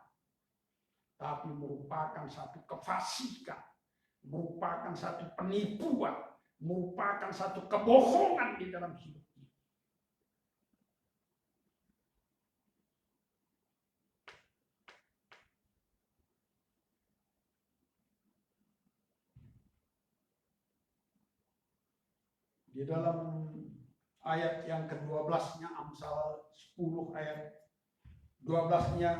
tapi merupakan satu kefasikan, merupakan satu penipuan, merupakan satu kebohongan di dalam hidup kita. Di dalam ayat yang ke-12-nya, Amsal 10 ayat 12-nya,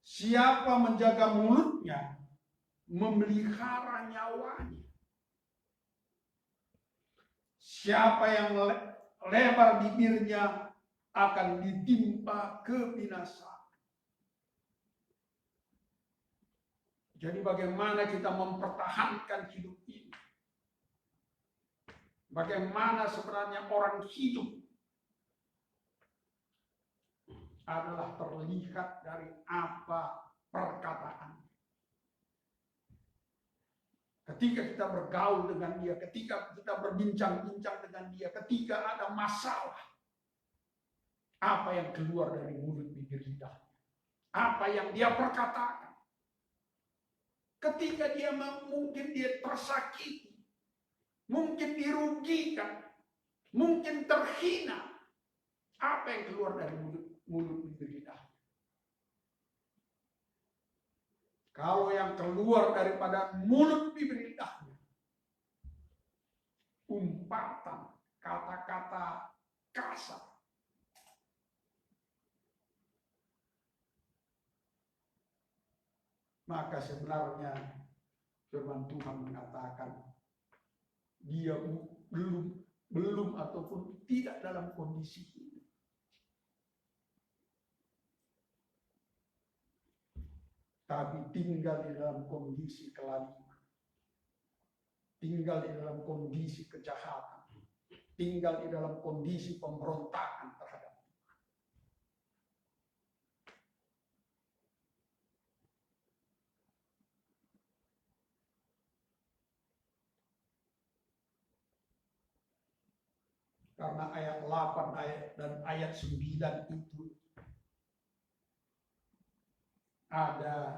siapa menjaga mulutnya memelihara nyawanya. Siapa yang lebar bibirnya akan ditimpa kebinasaan. Jadi bagaimana kita mempertahankan hidup ini? Bagaimana sebenarnya orang hidup adalah terlihat dari apa perkataan. Ketika kita bergaul dengan dia, ketika kita berbincang-bincang dengan dia, ketika ada masalah, apa yang keluar dari mulut bibir lidahnya? Apa yang dia perkatakan? Ketika dia mungkin dia tersakiti, mungkin dirugikan, mungkin terhina, apa yang keluar dari mulut bibir lidahnya? Kalau yang keluar daripada mulut bibir lidahnya, umpatan, kata-kata kasar, maka sebenarnya firman Tuhan mengatakan dia belum ataupun tidak dalam kondisi hidup. Tapi tinggal di dalam kondisi kelaliman, tinggal di dalam kondisi kejahatan, tinggal di dalam kondisi pemberontakan terhadap Tuhan. Karena ayat 8 dan ayat 9 itu ada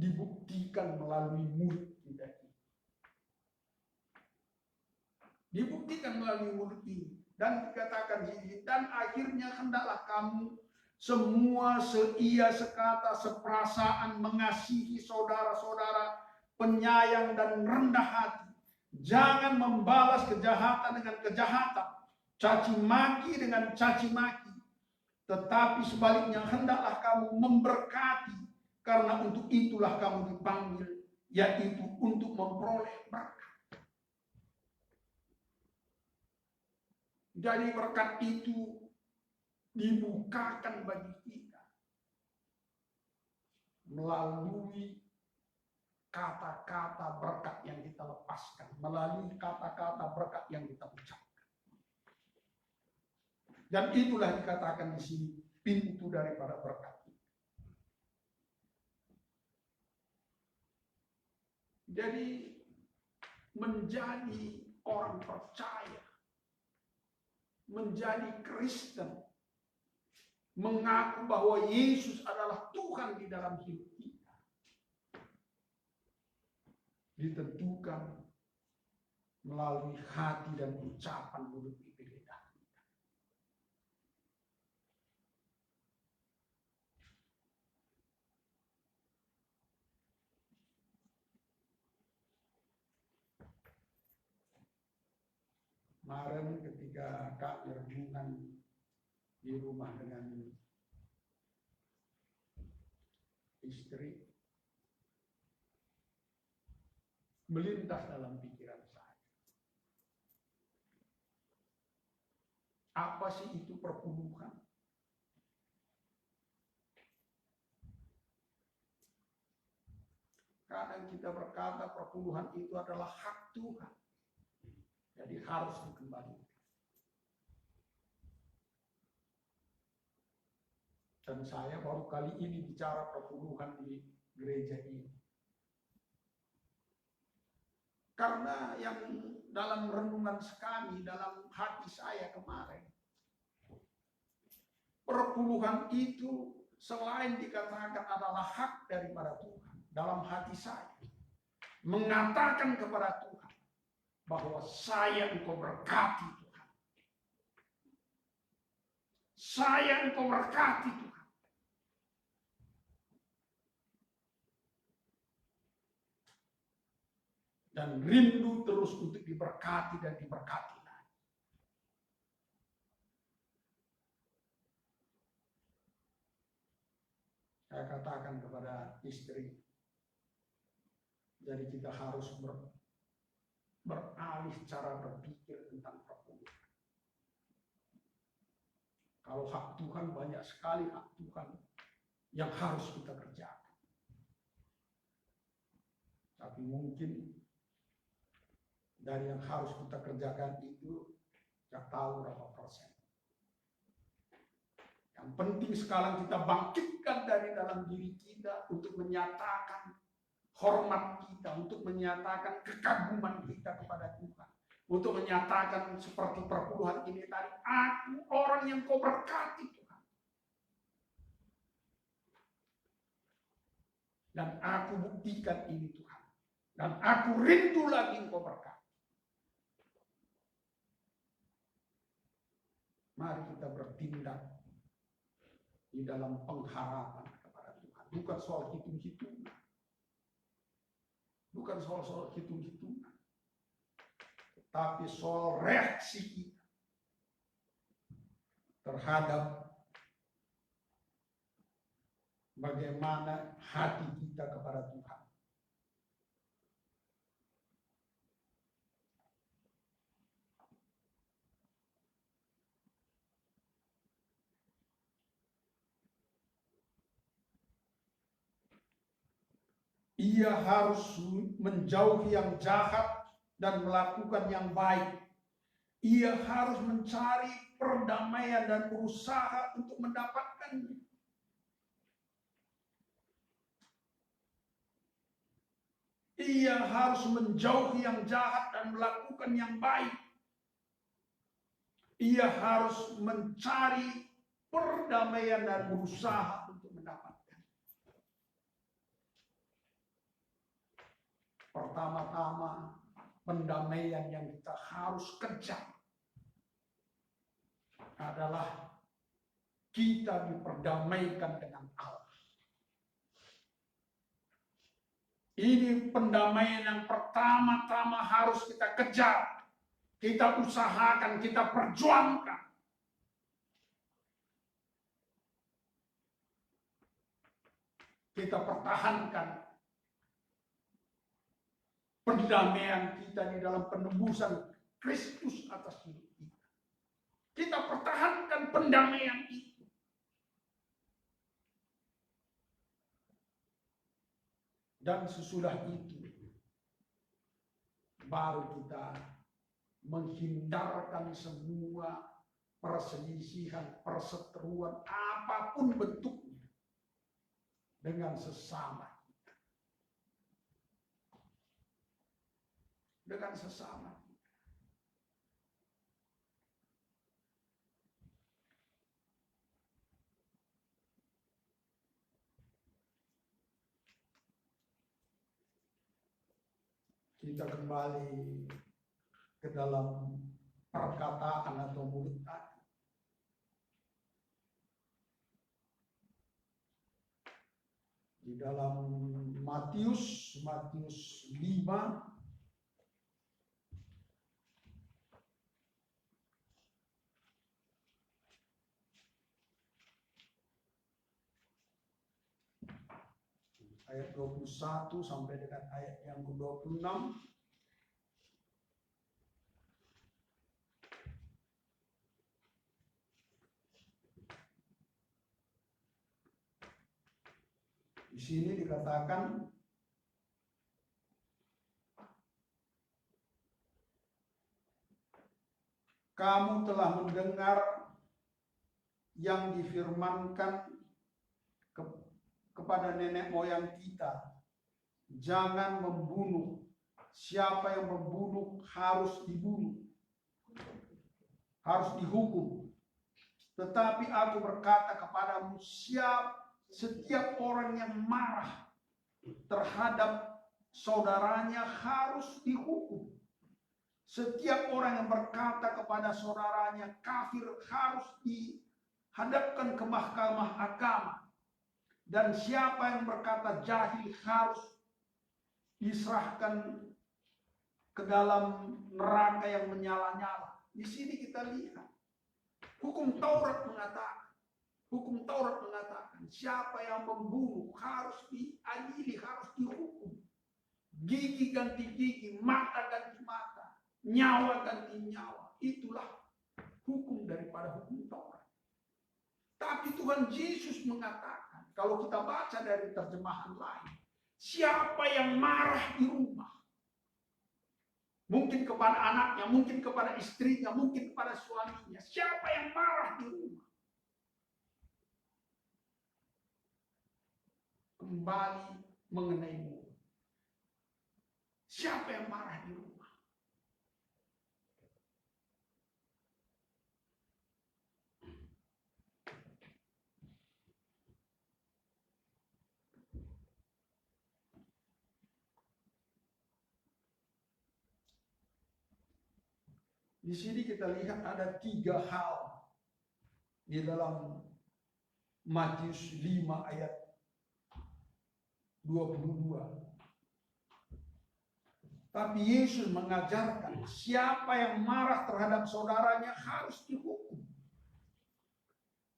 dibuktikan melalui mulut kita ini. Dibuktikan melalui mulut ini. Dan dikatakan ini, dan akhirnya hendaklah kamu semua seia, sekata, seperasaan, mengasihi saudara-saudara, penyayang dan rendah hati. Jangan membalas kejahatan dengan kejahatan, caci maki dengan caci maki. Tetapi sebaliknya hendaklah kamu memberkati, karena untuk itulah kamu dipanggil, yaitu untuk memperoleh berkat. Jadi berkat itu dibukakan bagi kita melalui kata-kata berkat yang kita lepaskan, melalui kata-kata berkat yang kita ucapkan. Dan itulah dikatakan di sini pintu daripada berkat. Jadi menjadi orang percaya, menjadi Kristen, mengaku bahwa Yesus adalah Tuhan di dalam hidup kita, ditentukan melalui hati dan ucapan mulut bibir kita. Kemarin ketika kami renungan di rumah dengan istri, melintas dalam pikiran saya, apa sih itu perpuluhan? Kadang kita berkata perpuluhan itu adalah hak Tuhan, jadi harus dikembalikan. Dan saya baru kali ini bicara perpuluhan di gereja ini. Karena yang dalam renungan kami, dalam hati saya kemarin, perpuluhan itu selain dikatakan adalah hak daripada Tuhan, dalam hati saya mengatakan kepada Tuhan bahwa saya Engkau berkati Tuhan. Saya Engkau berkati Tuhan. Dan rindu terus untuk diberkati dan diberkati lagi. Saya katakan kepada istri, jadi kita harus beralih cara berpikir tentang perpuluhan. Kalau hak Tuhan, banyak sekali hak Tuhan yang harus kita kerjakan. Tapi mungkin dari yang harus kita kerjakan itu tidak tahu berapa persen. Yang penting sekarang kita bangkitkan dari dalam diri kita untuk menyatakan hormat kita, untuk menyatakan kekaguman kita kepada Tuhan, untuk menyatakan seperti perpuluhan ini tadi, aku orang yang Kau berkati Tuhan, dan aku buktikan ini Tuhan, dan aku rindu lagi Engkau berkati. Mari kita bertindak di dalam pengharapan kepada Tuhan. Bukan soal hitung-hitungan. Bukan soal hitung-hitungan. Tapi soal reaksi kita terhadap bagaimana hati kita kepada Tuhan. Ia harus menjauhi yang jahat dan melakukan yang baik. Ia harus mencari perdamaian dan berusaha untuk mendapatkannya. Ia harus menjauhi yang jahat dan melakukan yang baik. Ia harus mencari perdamaian dan berusaha untuk mendapatkan. pertama-tama pendamaian yang kita harus kejar adalah kita diperdamaikan dengan Allah. Ini pendamaian yang pertama-tama harus kita kejar, kita usahakan, kita perjuangkan. Kita pertahankan perdamaian kita di dalam penebusan Kristus atas hidup kita. Kita pertahankan pendamaian itu. Dan sesudah itu baru kita menghindarkan semua perselisihan, perseteruan apapun bentuknya dengan sesama kita. Dengan sesama kita. Kita kembali ke dalam perkataan atau mulut tadi. Di dalam Matius 5 ayat 21 sampai dengan ayat yang ke-26. Di sini dikatakan kamu telah mendengar yang difirmankan kepada nenek moyang kita, jangan membunuh. Siapa yang membunuh harus dibunuh, harus dihukum. Tetapi aku berkata kepadamu, setiap orang yang marah terhadap saudaranya harus dihukum. Setiap orang yang berkata kepada saudaranya kafir harus dihadapkan ke mahkamah agama. Dan siapa yang berkata jahil harus diserahkan ke dalam neraka yang menyala-nyala. Di sini kita lihat hukum Taurat mengatakan siapa yang membunuh harus diadili, harus dihukum. Gigi ganti gigi, mata ganti mata, nyawa ganti nyawa. Itulah hukum daripada hukum Taurat. Tapi Tuhan Yesus mengatakan, kalau kita baca dari terjemahan lain, siapa yang marah di rumah, mungkin kepada anaknya, mungkin kepada istrinya, mungkin kepada suaminya, siapa yang marah di rumah, kembali mengenai mulut. Siapa yang marah di rumah? Di sini kita lihat ada 3 hal di dalam Matius 5 ayat 22. Tapi Yesus mengajarkan siapa yang marah terhadap saudaranya harus dihukum.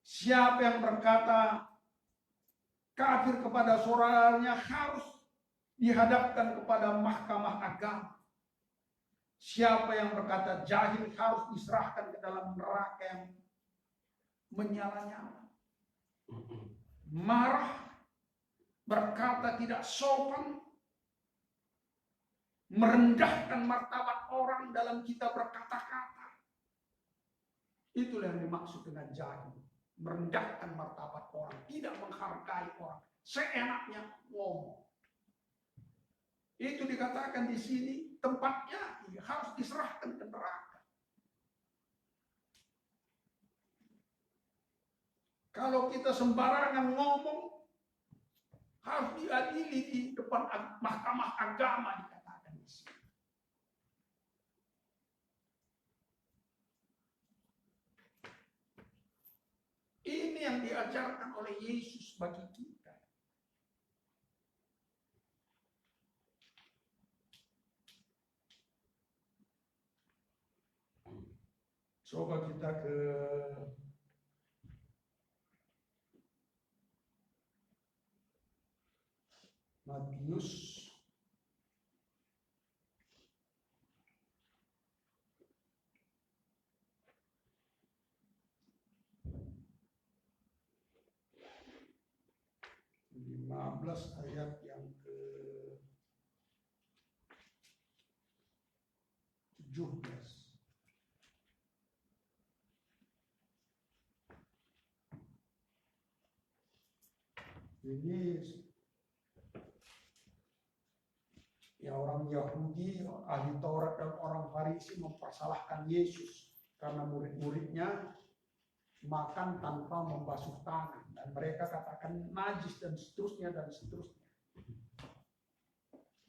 Siapa yang berkata kafir kepada saudaranya harus dihadapkan kepada mahkamah agama. Siapa yang berkata jahil harus diserahkan ke dalam neraka yang menyala-nyala. Marah, berkata tidak sopan, merendahkan martabat orang dalam kita berkata-kata. Itulah yang dimaksud dengan jahil. Merendahkan martabat orang, tidak menghargai orang, seenaknya ngomong. Itu dikatakan di sini tempatnya harus diserahkan ke neraka. Kalau kita sembarangan ngomong, harus diadili di depan mahkamah agama dikatakan. oleh Yesus bagi kita. Coba kita ke Matius ayat yang ke 17. Ini ya orang Yahudi, ahli Taurat dan orang Farisi mempersalahkan Yesus karena murid-muridnya makan tanpa membasuh tangan dan mereka katakan najis dan seterusnya dan seterusnya.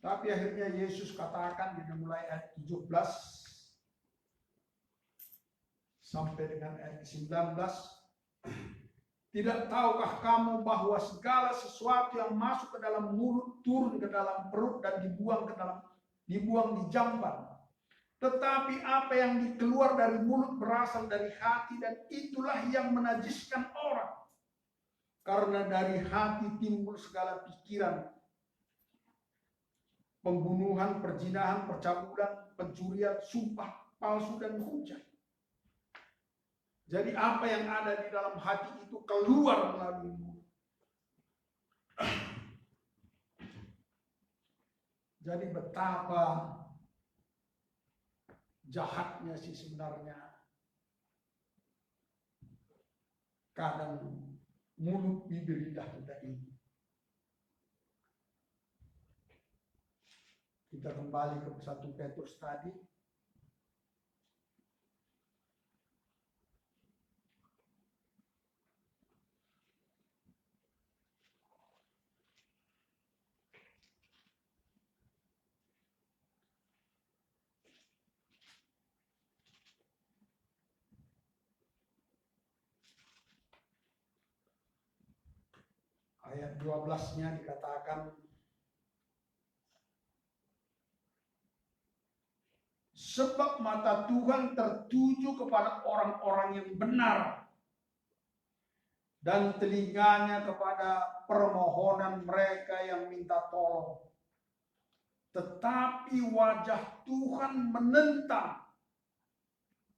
Tapi akhirnya Yesus katakan dari mulai ayat 17 sampai dengan ayat 19, tidak tahukah kamu bahwa segala sesuatu yang masuk ke dalam mulut turun ke dalam perut dan dibuang di jamban. Tetapi apa yang dikeluar dari mulut berasal dari hati dan itulah yang menajiskan orang. Karena dari hati timbul segala pikiran, pembunuhan, perzinahan, percabulan, pencurian, sumpah palsu dan hujat. Jadi apa yang ada di dalam hati itu keluar melalui mulut. Jadi betapa jahatnya sih sebenarnya kadang mulut bibir lidah kita ini. Kita kembali ke 1 Petrus tadi. Ayat 12-nya dikatakan, sebab mata Tuhan tertuju kepada orang-orang yang benar dan telinganya kepada permohonan mereka yang minta tolong. Tetapi wajah Tuhan menentang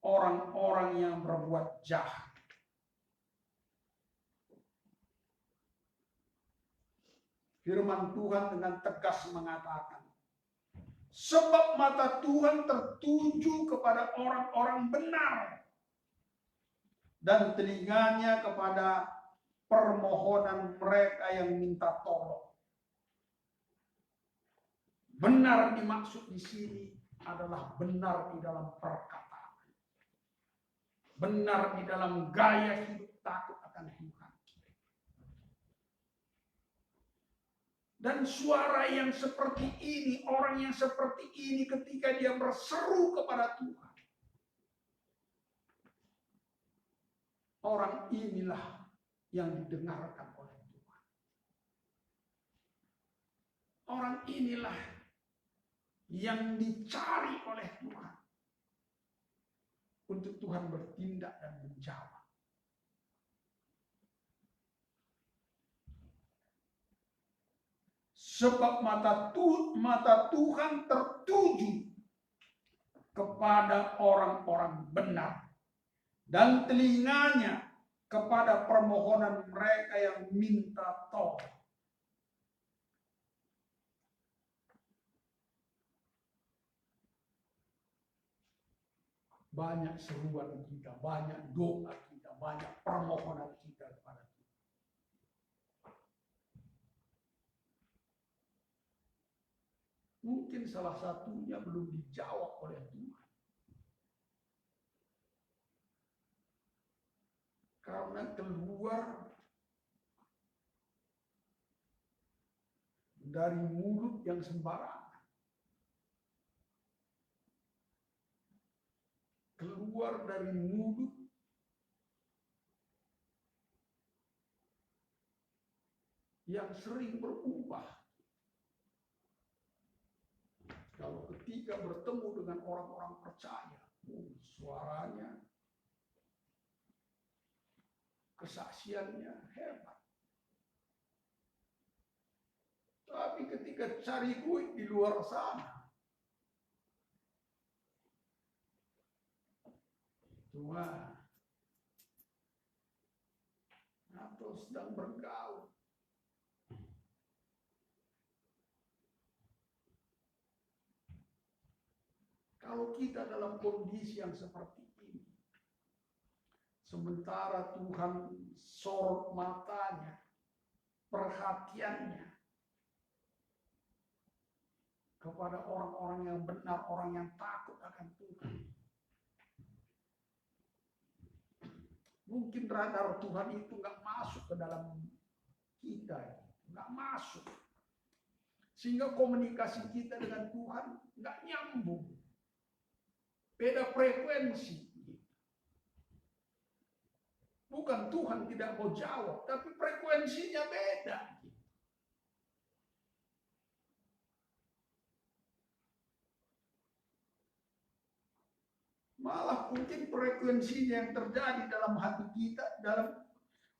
orang-orang yang berbuat jahat. Firman Tuhan dengan tegas mengatakan, sebab mata Tuhan tertuju kepada orang-orang benar dan telinganya kepada permohonan mereka yang minta tolong. Benar dimaksud di sini adalah benar di dalam perkataan. Benar di dalam gaya hidup takut akan Tuhan. Dan suara yang seperti ini, orang yang seperti ini ketika dia berseru kepada Tuhan. Orang inilah yang didengarkan oleh Tuhan. Orang inilah yang dicari oleh Tuhan. Untuk Tuhan bertindak dan menjawab. Sebab mata Tuhan tertuju kepada orang-orang benar dan telinganya kepada permohonan mereka yang minta tolong. Banyak seruan kita, banyak doa kita, banyak permohonan kita kepada Tuhan. Mungkin salah satunya belum dijawab oleh Tuhan. Karena keluar dari mulut yang sembarangan. Keluar dari mulut yang sering berubah. Kalau ketika bertemu dengan orang-orang percaya, suaranya, kesaksiannya hebat. Tapi ketika cari duit di luar sana, cuma atau sedang bergaul. Kalau kita dalam kondisi yang seperti ini, sementara Tuhan sorot matanya, perhatiannya kepada orang-orang yang benar, orang yang takut akan Tuhan. Mungkin radar Tuhan itu nggak masuk ke dalam kita, nggak masuk. Sehingga komunikasi kita dengan Tuhan nggak nyambung. Beda frekuensi. Bukan Tuhan tidak mau jawab, tapi frekuensinya beda. Malah mungkin frekuensinya yang terjadi dalam hati kita, dalam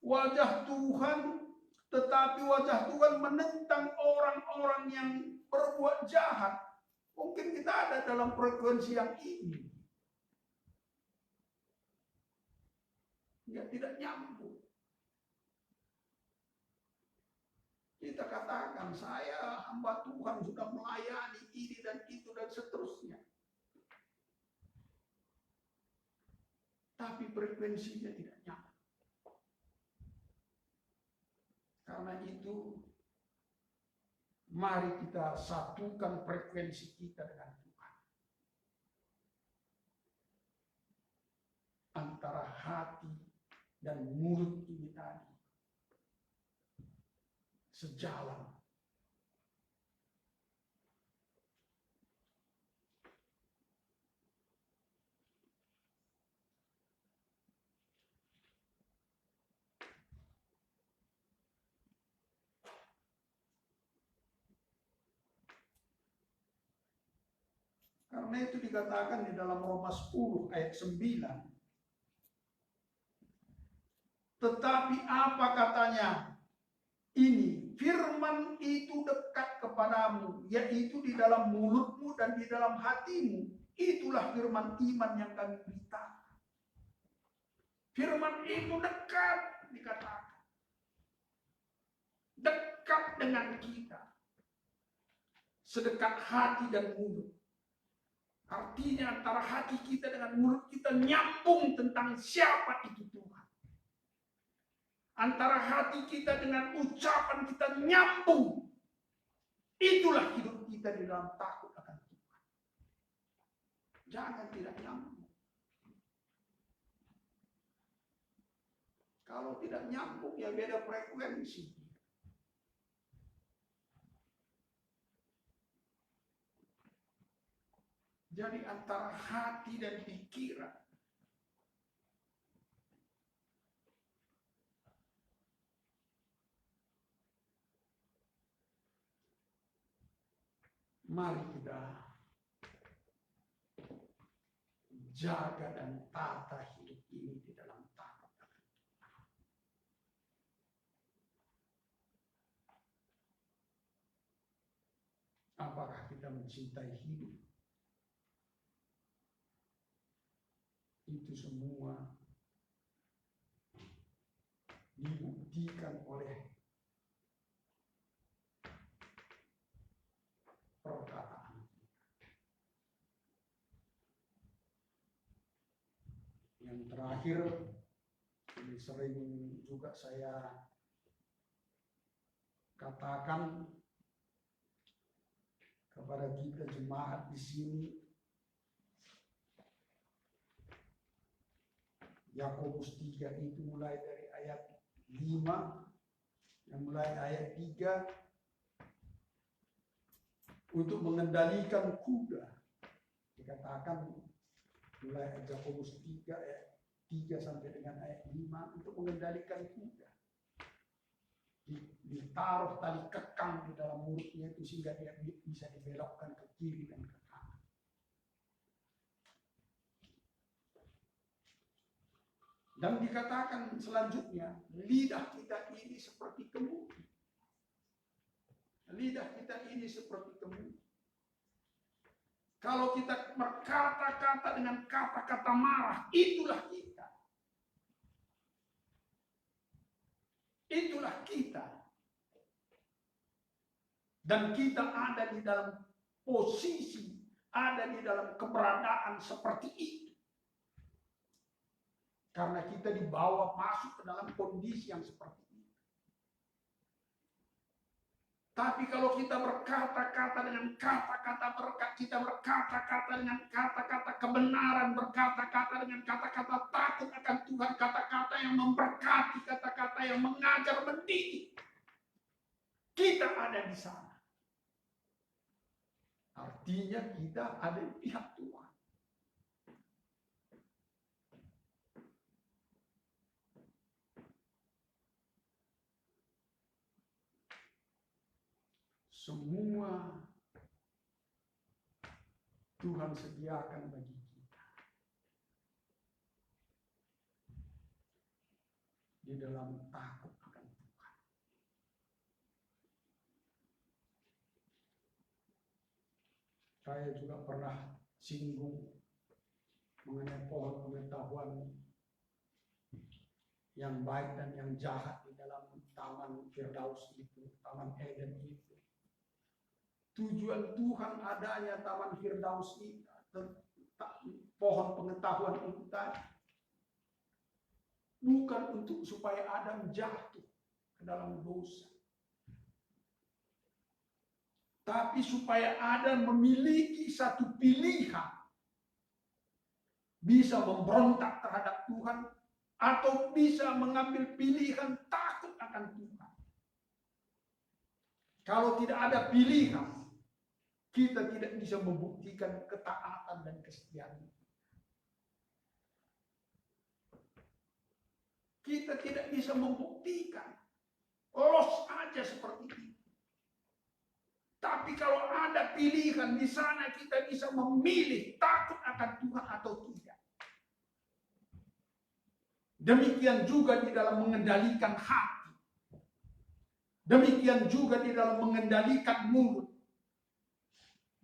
wajah Tuhan, tetapi wajah Tuhan menentang orang-orang yang berbuat jahat. Mungkin kita ada dalam frekuensi yang ini. Ya, tidak nyambung. Kita katakan, saya hamba Tuhan sudah melayani ini dan itu dan seterusnya. Tapi frekuensinya tidak nyambung. Karena itu, mari kita satukan frekuensi kita dengan Tuhan. Antara hati dan mulut ini tadi sejalan. Karena itu dikatakan di dalam Roma 10 ayat 9. Tetapi apa katanya? Ini, firman itu dekat kepadamu, yaitu di dalam mulutmu dan di dalam hatimu. Itulah firman iman yang kami beritakan. Firman itu dekat, dikatakan. Dekat dengan kita. Sedekat hati dan mulut. Artinya antara hati kita dengan mulut kita nyambung tentang siapa itu Tuhan. Antara hati kita dengan ucapan kita nyambung. Itulah hidup kita di dalam takut akan Tuhan. Jangan tidak nyambung. Kalau tidak nyambung ya beda frekuensi. Jadi antara hati dan pikiran. Mari kita jaga dan tata hidup ini di dalam takut akan Tuhan. Apakah kita mencintai hidup? Itu semua dibuktikan oleh perkataan. Yang terakhir, ini sering juga saya katakan kepada kita jemaat di sini, Yakobus 3 itu mulai dari ayat 5, yang mulai ayat 3, untuk mengendalikan kuda. Dikatakan mulai Yakobus 3 ayat 3 sampai dengan ayat 5 untuk mengendalikan kuda. ditaruh tali kekang di dalam mulutnya itu sehingga dia bisa dibelokkan ke kiri dan ke kanan. Dan dikatakan selanjutnya, lidah kita ini seperti kemudi. Lidah kita ini seperti kemudi. Kalau kita berkata-kata dengan kata-kata marah, itulah kita. Itulah kita. Dan kita ada di dalam posisi, ada di dalam keberadaan seperti itu. Karena kita dibawa masuk ke dalam kondisi yang seperti itu. Tapi kalau kita berkata-kata dengan kata-kata berkat, kita berkata-kata dengan kata-kata kebenaran, berkata-kata dengan kata-kata takut akan Tuhan, kata-kata yang memberkati, kata-kata yang mengajar, mendidik. Kita ada di sana. Artinya kita ada di pihak Tuhan. Semua Tuhan sediakan bagi kita. Di dalam takut akan Tuhan. Saya juga pernah singgung mengenai pohon pengetahuan yang baik dan yang jahat di dalam Taman Firdaus itu, Taman Eden itu. Tujuan Tuhan adanya Taman Firdaus itu, pohon pengetahuan itu tadi, bukan untuk supaya Adam jatuh ke dalam dosa, tapi supaya Adam memiliki satu pilihan, bisa memberontak terhadap Tuhan atau bisa mengambil pilihan takut akan Tuhan. Kalau tidak ada pilihan, kita tidak bisa membuktikan ketaatan dan kesetiaan. Kita tidak bisa membuktikan. Los aja seperti itu. Tapi kalau ada pilihan di sana, kita bisa memilih takut akan Tuhan atau tidak. Demikian juga di dalam mengendalikan hati. Demikian juga di dalam mengendalikan mulut.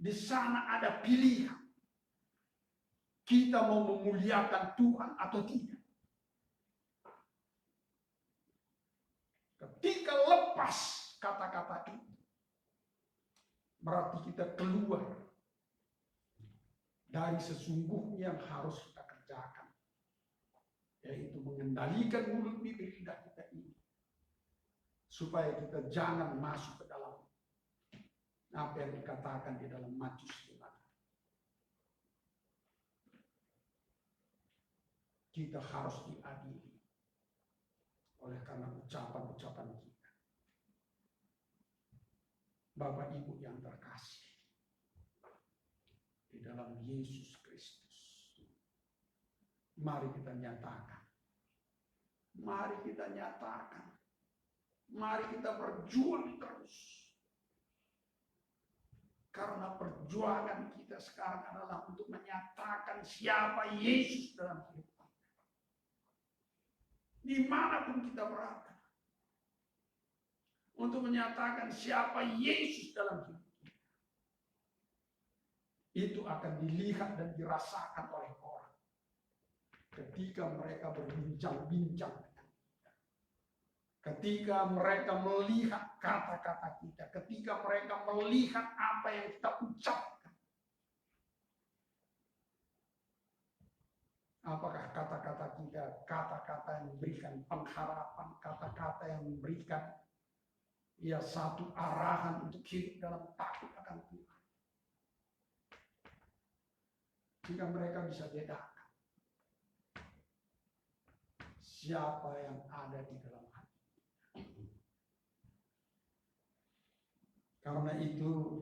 Di sana ada pilihan. Kita mau memuliakan Tuhan atau tidak. Ketika lepas kata-kata itu, berarti kita keluar dari sesungguhnya yang harus kita kerjakan, yaitu mengendalikan mulut, bibir, lidah kita ini, supaya kita jangan masuk ke dalam apa yang dikatakan di dalam Matius 5. Kita harus diadili oleh karena ucapan-ucapan kita. Bapak Ibu yang terkasih di dalam Yesus Kristus, mari kita nyatakan. Mari kita nyatakan. Mari kita berjuang terus. Karena perjuangan kita sekarang adalah untuk menyatakan siapa Yesus dalam hidup kita. Dimanapun kita berada. Untuk menyatakan siapa Yesus dalam hidup kita. Itu akan dilihat dan dirasakan oleh orang. Ketika mereka berbincang-bincang. Ketika mereka melihat kata-kata kita, ketika mereka melihat apa yang kita ucapkan. Apakah kata-kata kita, kata-kata yang memberikan pengharapan, kata-kata yang memberikan satu arahan untuk hidup dalam takut akan Tuhan. Sehingga mereka bisa bedakan siapa yang ada di dalam hati. Karena itu,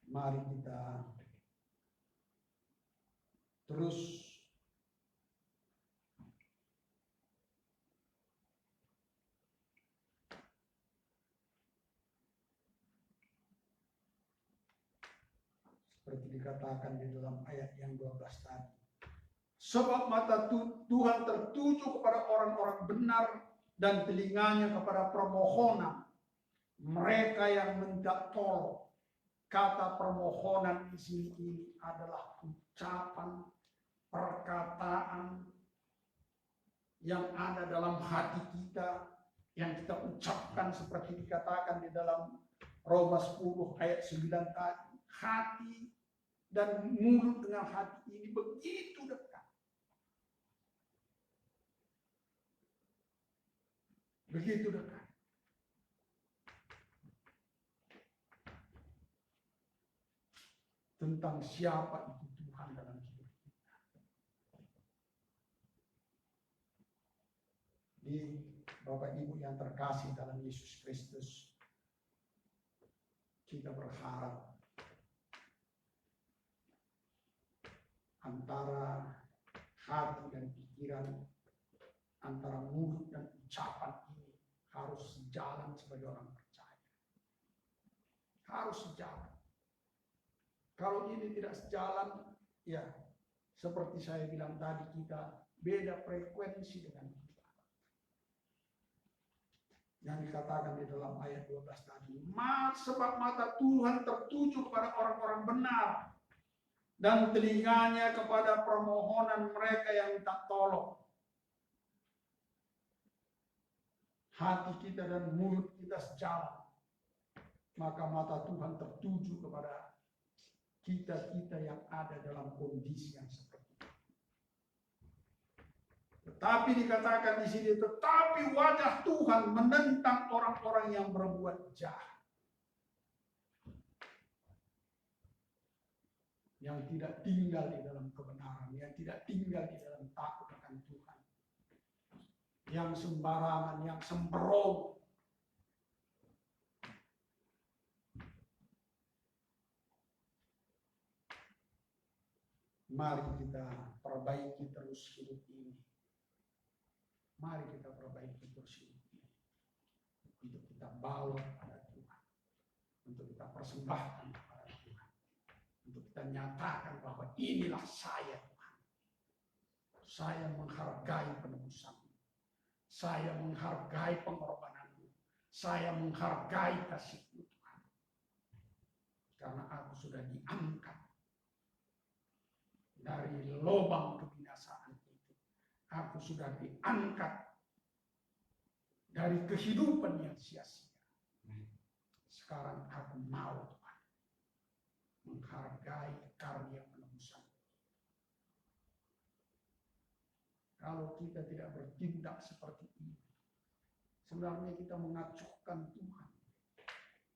mari kita terus Seperti dikatakan di dalam ayat yang 12 tadi. Sebab mata Tuhan tertuju kepada orang-orang benar dan telinganya kepada permohonan mereka yang minta tolong. Kata permohonan di sini ini adalah ucapan, perkataan yang ada dalam hati kita, yang kita ucapkan seperti dikatakan di dalam Roma 10 ayat 9 tadi. Hati dan mulut dengan hati ini begitu dekat. Begitu dekat. Tentang siapa itu Tuhan dalam hidup kita. Di Bapak Ibu yang terkasih dalam Yesus Kristus, kita berharap antara hati dan pikiran, antara mulut dan ucapan ini harus sejalan sebagai orang percaya. Harus sejalan. Kalau ini tidak sejalan, ya seperti saya bilang tadi, kita beda frekuensi dengan kita. Yang dikatakan di dalam ayat 12 tadi, sebab mata Tuhan tertuju kepada orang-orang benar dan telinganya kepada permohonan mereka yang minta tolong. Hati kita dan mulut kita sejalan, maka mata Tuhan tertuju kepada kita-kita yang ada dalam kondisi yang seperti itu. Tetapi dikatakan di sini, tetapi wajah Tuhan menentang orang-orang yang berbuat jahat, yang tidak tinggal di dalam kebenaran, yang tidak tinggal di dalam takut akan Tuhan, yang sembarangan, yang sembrono. Mari kita perbaiki terus hidup ini. Mari kita perbaiki terus hidup ini. Untuk kita bawa kepada Tuhan. Untuk kita persembahkan kepada Tuhan. Untuk kita nyatakan bahwa inilah saya Tuhan. Saya menghargai penebusanmu. Saya menghargai pengorbananmu. Saya menghargai kasih-Mu Tuhan. Karena aku sudah diangkat dari lubang kebinasaan itu. Aku sudah diangkat dari kehidupan yang sia-sia. Sekarang aku mau Tuhan menghargai karya penebusan. Kalau kita tidak bertindak seperti ini, sebenarnya kita mengacuhkan Tuhan,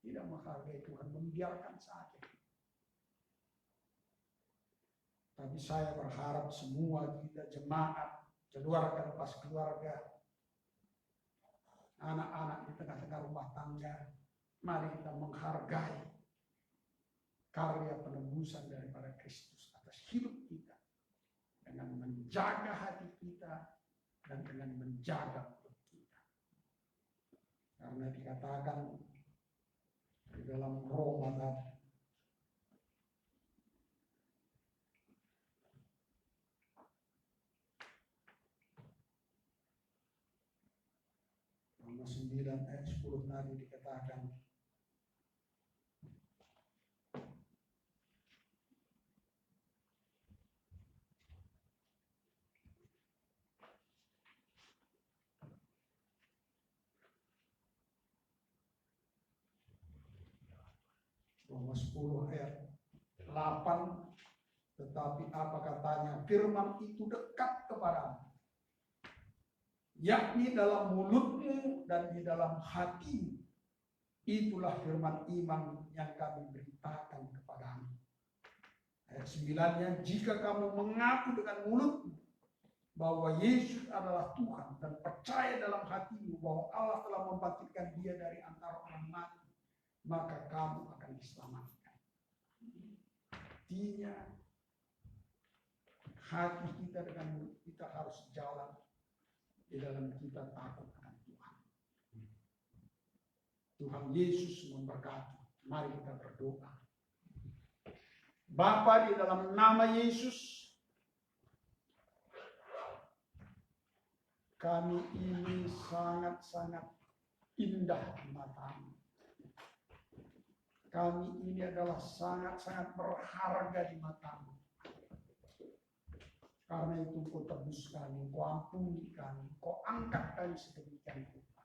tidak menghargai Tuhan, membiarkan saja. Tapi saya berharap semua kita jemaat, keluarga lepas keluarga, anak-anak di tengah-tengah rumah tangga, mari kita menghargai karya penebusan daripada Kristus atas hidup kita, dengan menjaga hati kita dan dengan menjaga mulut kita. Karena dikatakan di dalam Roma tadi, Roma 9 ayat 10 tadi dikatakan, Roma 10 ayat 8, tetapi apa katanya? Firman itu dekat kepadamu, yakni dalam mulutmu dan di dalam hatimu. Itulah firman iman yang kami beritakan kepadamu. Ayat 9-nya, jika kamu mengaku dengan mulutmu bahwa Yesus adalah Tuhan dan percaya dalam hatimu bahwa Allah telah membangkitkan Dia dari antara orang mati, maka kamu akan diselamatkan. Artinya hati kita dengan mulut kita harus jalan di dalam kita takut akan Tuhan. Tuhan Yesus memberkati. Mari kita berdoa. Bapa, di dalam nama Yesus, kami ini sangat-sangat indah di mata-Mu. Kami ini adalah sangat-sangat berharga di mata-Mu. Karena itu Engkau tebus kami, Engkau ampuni kami, Engkau angkat kami sedemikian rupa.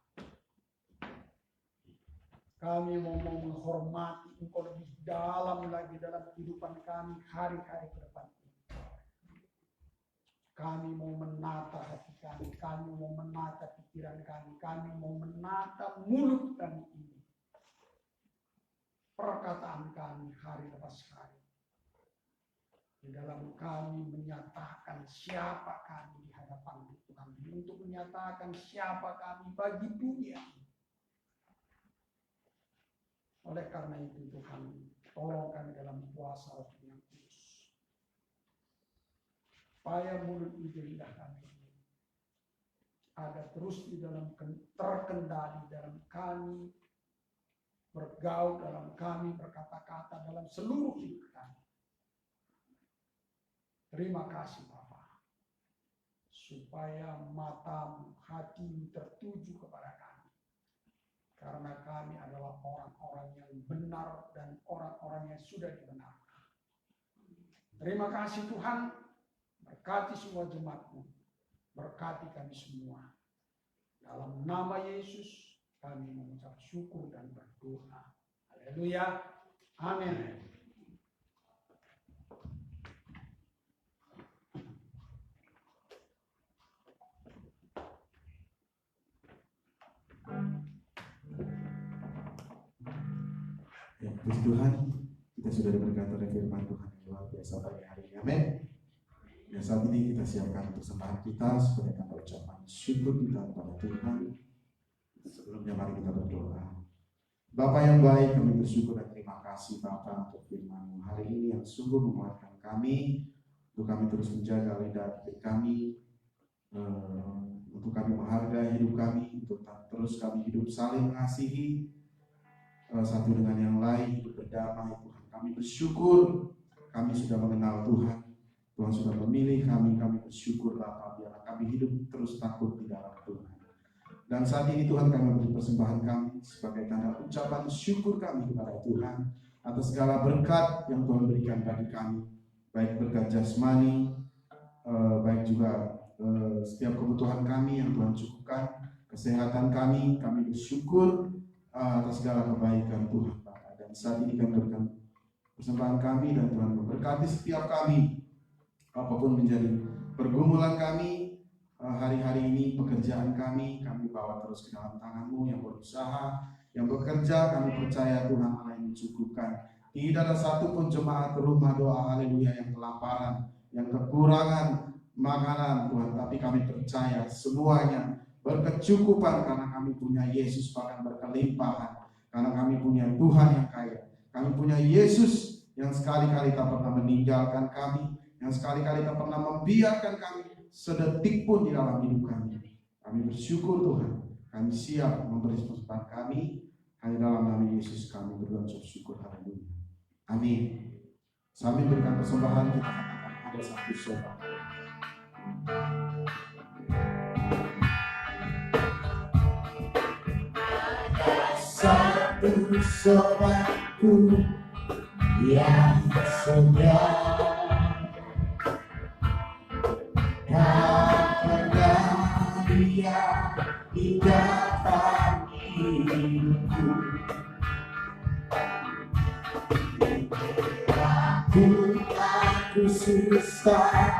Kami mau menghormati Engkau lebih dalam lagi dalam kehidupan kami hari-hari ke depan ini. Kami mau menata hati kami mau menata pikiran kami mau menata mulut kami ini. Perkataan kami hari lepas hari. Di dalam kami menyatakan siapa kami di hadapan Tuhan. Untuk menyatakan siapa kami bagi dunia. Oleh karena itu Tuhan, tolong kami dalam puasa Roh yang kudus. Supaya mulut lidah kami ada terus di dalam terkendali dalam kami bergaul, dalam kami berkata-kata dalam seluruh hidup kami. Terima kasih Bapa, supaya matamu, hatimu tertuju kepada kami. Karena kami adalah orang-orang yang benar dan orang-orang yang sudah dibenarkan. Terima kasih Tuhan, berkati semua jemaat-Mu, berkati kami semua. Dalam nama Yesus kami mengucap syukur dan berdoa. Haleluya. Amin. Ya, puji Tuhan, kita sudah diberkati oleh firman Tuhan yang luar biasa pagi hari ini. Amin. Ya, saat ini kita siapkan persembahan kita sebagai tanda ucapan syukur kita kepada Tuhan. Sebelumnya mari kita berdoa. Bapa yang baik, kami bersyukur dan terima kasih Bapa untuk firman-Mu hari ini yang sungguh menguatkan kami, untuk kami terus menjaga lidah kami, untuk kami menghargai hidup kami, untuk terus kami hidup saling mengasihi satu dengan yang lain, hidup berdamai. Tuhan, kami bersyukur kami sudah mengenal Tuhan. Tuhan sudah memilih kami bersyukur Bapa, biarlah kami hidup terus takut di dalam Tuhan. Dan saat ini Tuhan, kami memberi persembahan kami sebagai tanda ucapan syukur kami kepada Tuhan atas segala berkat yang Tuhan berikan bagi kami, baik berkat jasmani, baik juga setiap kebutuhan kami yang Tuhan cukupkan, kesehatan kami bersyukur atas segala kebaikan Tuhan Bapa. Dan saat ini kami berikan persembahan kami dan Tuhan memberkati setiap kami, apapun menjadi pergumulan kami hari-hari ini, pekerjaan kami bawa terus ke dalam tangan-Mu. Yang berusaha, yang bekerja, kami percaya Tuhan Allah yang mencukupkan. Tidak ada satupun jemaat rumah doa haleluya yang kelaparan, yang kekurangan makanan Tuhan, tapi kami percaya semuanya berkecukupan karena kami punya Yesus, bahkan berkelimpahan karena kami punya Tuhan yang kaya. Kami punya Yesus yang sekali-kali tak pernah meninggalkan kami, yang sekali-kali tak pernah membiarkan kami sedetik pun di dalam hidup kami. Kami bersyukur Tuhan, kami siap memberi persembahan kami. Hanya dalam nama Yesus kami berucap syukur, haleluya. Amin. Sambil berikan persembahan, kita katakan ada satu sobat. Satu sobatku yang sudah tak pernah dia di depan hidupku. Aku susah,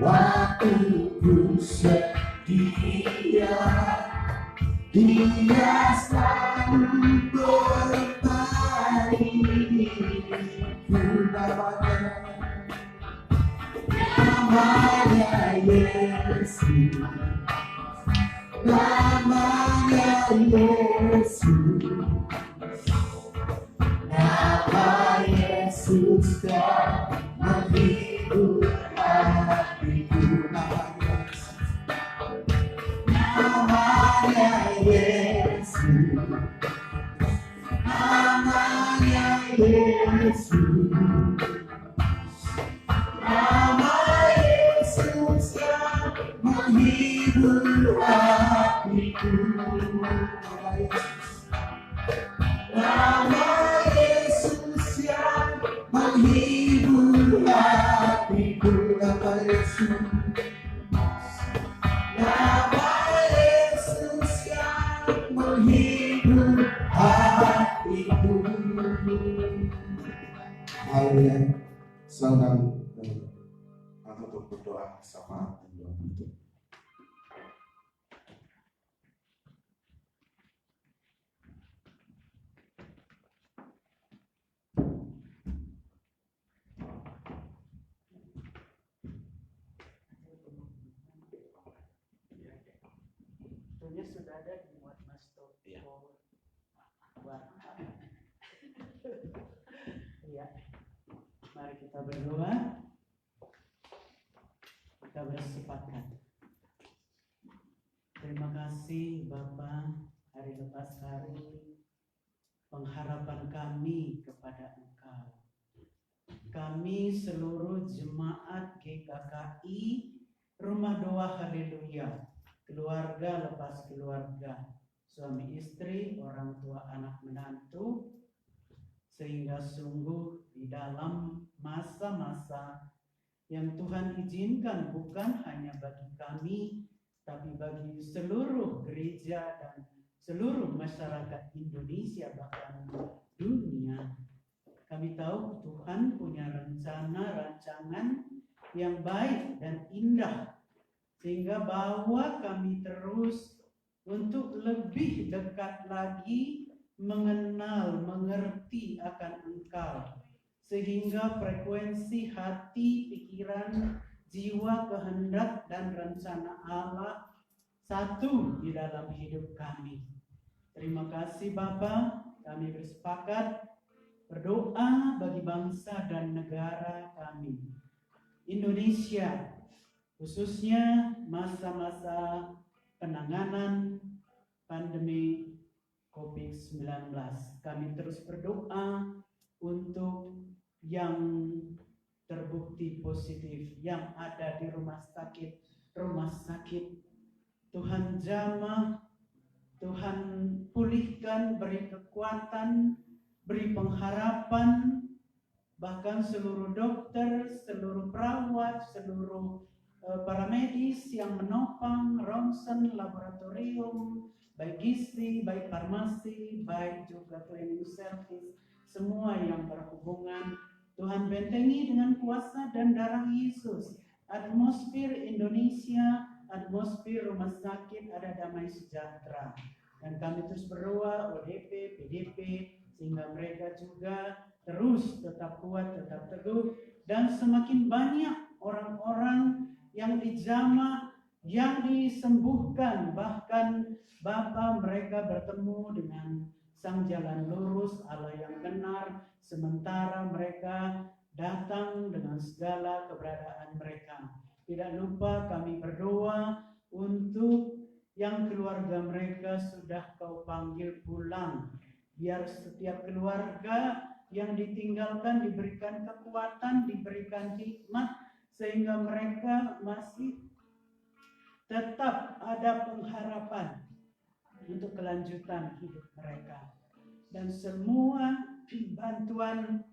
waktu ku sedia, dia selalu berbaik. Namanya Yesus, namanya Yesus, nama Yesus dan menghibur hatiku. Namanya Yesus, namanya Yesus, menghibur hatiku. Nama Yesus yang menghibur hatiku. Nama Yesus, nama Yesus yang menghibur hatiku. Haleluya. Silakan untuk berdoa sama doa penutup. Tentunya sudah ada di muat Mas Toko. Iya. Mari kita berdoa. Kita bersepakat. Terima kasih Bapa, hari lepas hari pengharapan kami kepada Engkau. Kami seluruh jemaat GKKI Rumah Doa Haleluya, keluarga lepas keluarga, suami istri, orang tua anak menantu, sehingga sungguh di dalam masa-masa yang Tuhan izinkan bukan hanya bagi kami, tapi bagi seluruh gereja dan seluruh masyarakat Indonesia, bahkan dunia. Kami tahu Tuhan punya rencana, rancangan yang baik dan indah, sehingga bawa kami terus untuk lebih dekat lagi mengenal, mengerti akan Engkau, sehingga frekuensi hati, pikiran, jiwa, kehendak, dan rencana Allah satu di dalam hidup kami. Terima kasih Bapa, kami bersepakat berdoa bagi bangsa dan negara kami, Indonesia, khususnya masa-masa penanganan pandemi COVID-19. Kami terus berdoa untuk yang terbukti positif, yang ada di rumah sakit. Tuhan jamah, Tuhan pulihkan, beri kekuatan, beri pengharapan, bahkan seluruh dokter, seluruh perawat, seluruh para medis yang menopang ronsen, laboratorium, baik gizi, baik farmasi, baik juga cleaning service, semua yang berhubungan. Tuhan bentengi dengan kuasa dan darah Yesus. Atmosfer Indonesia, atmosfer rumah sakit ada damai sejahtera. Dan kami terus berdoa ODP, PDP, sehingga mereka juga terus tetap kuat, tetap teguh, dan semakin banyak orang-orang yang dijamah, yang disembuhkan, bahkan Bapa mereka bertemu dengan Sang Jalan Lurus, Allah yang benar, sementara mereka datang dengan segala keberadaan mereka. Tidak lupa kami berdoa untuk yang keluarga mereka sudah Kau panggil pulang. Biar setiap keluarga yang ditinggalkan diberikan kekuatan, diberikan hikmat, sehingga mereka masih tetap ada pengharapan untuk kelanjutan hidup mereka. Dan semua bantuan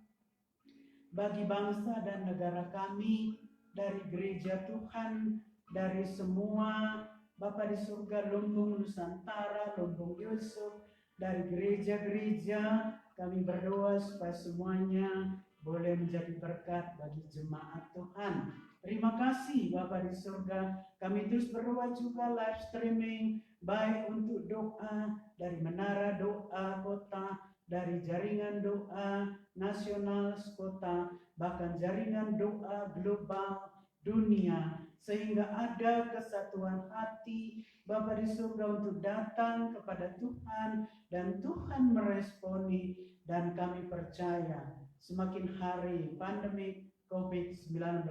bagi bangsa dan negara kami dari gereja Tuhan, dari semua Bapa di surga, Lumbung Nusantara, Lumbung Yusuf, dari gereja-gereja, kami berdoa supaya semuanya boleh menjadi berkat bagi jemaat Tuhan. Terima kasih Bapa di surga. Kami terus berdoa juga live streaming, baik untuk doa dari Menara Doa Kota, dari jaringan doa nasional kota, bahkan jaringan doa global dunia, sehingga ada kesatuan hati Bapa di surga untuk datang kepada Tuhan, dan Tuhan meresponi. Dan kami percaya semakin hari pandemi COVID-19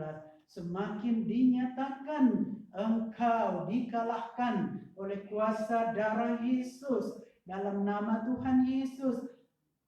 semakin dinyatakan Engkau dikalahkan oleh kuasa darah Yesus. Dalam nama Tuhan Yesus,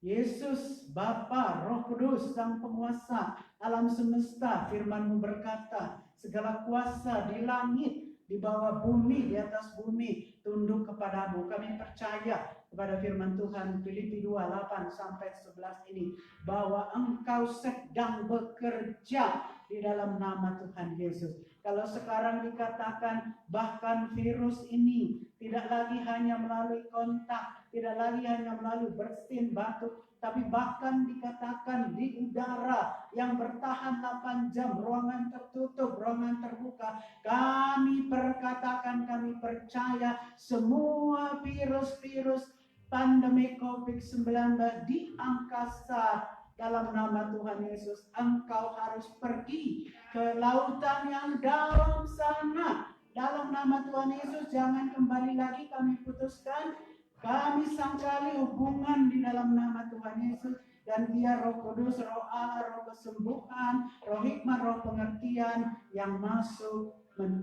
Yesus, Bapa, Roh Kudus, Sang Penguasa alam semesta, firman-Mu berkata, segala kuasa di langit di bawah bumi, di atas bumi, tunduk kepadamu. Kami percaya kepada firman Tuhan Filipi 2:8-11 ini, bahwa Engkau sedang bekerja di dalam nama Tuhan Yesus. Kalau sekarang dikatakan bahkan virus ini tidak lagi hanya melalui kontak, tidak lagi hanya melalui bersin, batuk, tapi bahkan dikatakan di udara yang bertahan 8 jam, ruangan tertutup, ruangan terbuka. Kami perkatakan, kami percaya semua virus-virus pandemi COVID-19 di angkasa dalam nama Tuhan Yesus, Engkau harus pergi ke lautan yang dalam sana. Dalam nama Tuhan Yesus, jangan kembali lagi, kami putuskan. Kami sangkali hubungan di dalam nama Tuhan Yesus. Dan biar Roh Kudus, Roh Allah, Roh kesembuhan, Roh hikmat, Roh pengertian yang masuk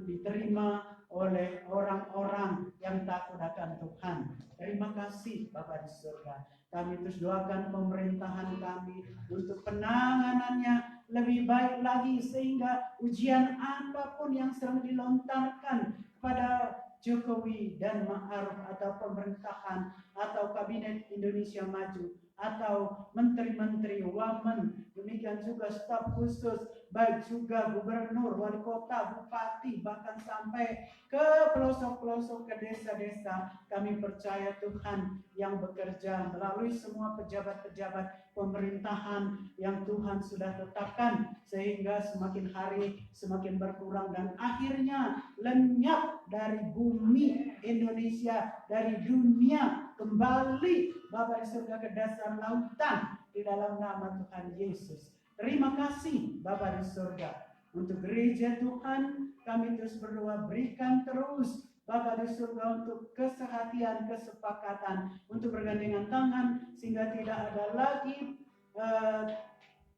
diterima oleh orang-orang yang takut akan Tuhan. Terima kasih Bapa di surga. Kami terus doakan pemerintahan kami untuk penanganannya lebih baik lagi, sehingga ujian apapun yang sedang dilontarkan kepada Jokowi dan Ma'ruf atau pemerintahan atau kabinet Indonesia Maju atau menteri-menteri, wamen, demikian juga staf khusus, baik juga gubernur, wali kota, bupati, bahkan sampai ke pelosok-pelosok, ke desa-desa. Kami percaya Tuhan yang bekerja melalui semua pejabat-pejabat pemerintahan yang Tuhan sudah tetapkan, sehingga semakin hari semakin berkurang dan akhirnya lenyap dari bumi Indonesia, dari dunia, kembali Bapa di surga ke dasar lautan di dalam nama Tuhan Yesus. Terima kasih Bapa di surga. Untuk gereja Tuhan, kami terus berdoa, berikan terus Bapa di surga untuk kesehatian, kesepakatan, untuk bergandengan tangan, sehingga tidak ada lagi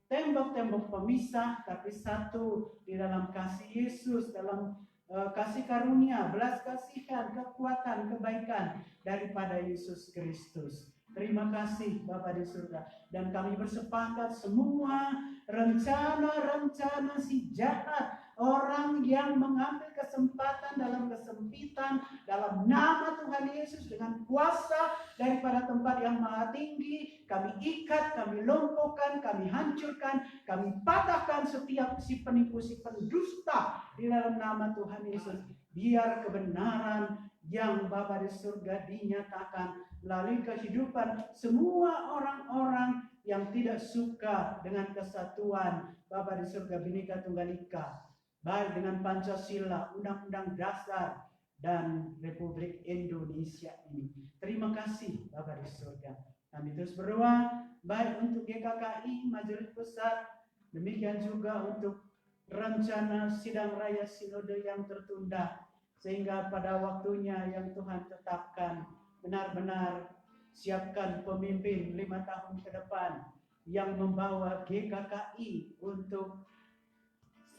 tembok-tembok pemisah, tapi satu di dalam kasih Yesus, dalam kasih karunia, belas kasihan, kekuatan, kebaikan daripada Yesus Kristus. Terima kasih Bapa di surga. Dan kami bersepakat semua rencana-rencana si jahat, orang yang mengambil kesempatan dalam kesempitan, dalam nama Tuhan Yesus, dengan kuasa daripada tempat yang maha tinggi, kami ikat, kami lumpuhkan, kami hancurkan, kami patahkan setiap si penipu, si pendusta di dalam nama Tuhan Yesus. Biar kebenaran yang Bapa di surga dinyatakan melalui kehidupan semua orang-orang yang tidak suka dengan kesatuan Bapa di surga, Bhinneka Tunggal Ika, baik dengan Pancasila, Undang-Undang Dasar, dan Republik Indonesia ini. Terima kasih Bapa di surga. Kami terus berdoa baik untuk GKKI, Majelis Besar, demikian juga untuk rencana sidang raya sinode yang tertunda, sehingga pada waktunya yang Tuhan tetapkan, benar-benar siapkan pemimpin 5 tahun ke depan yang membawa GKKI untuk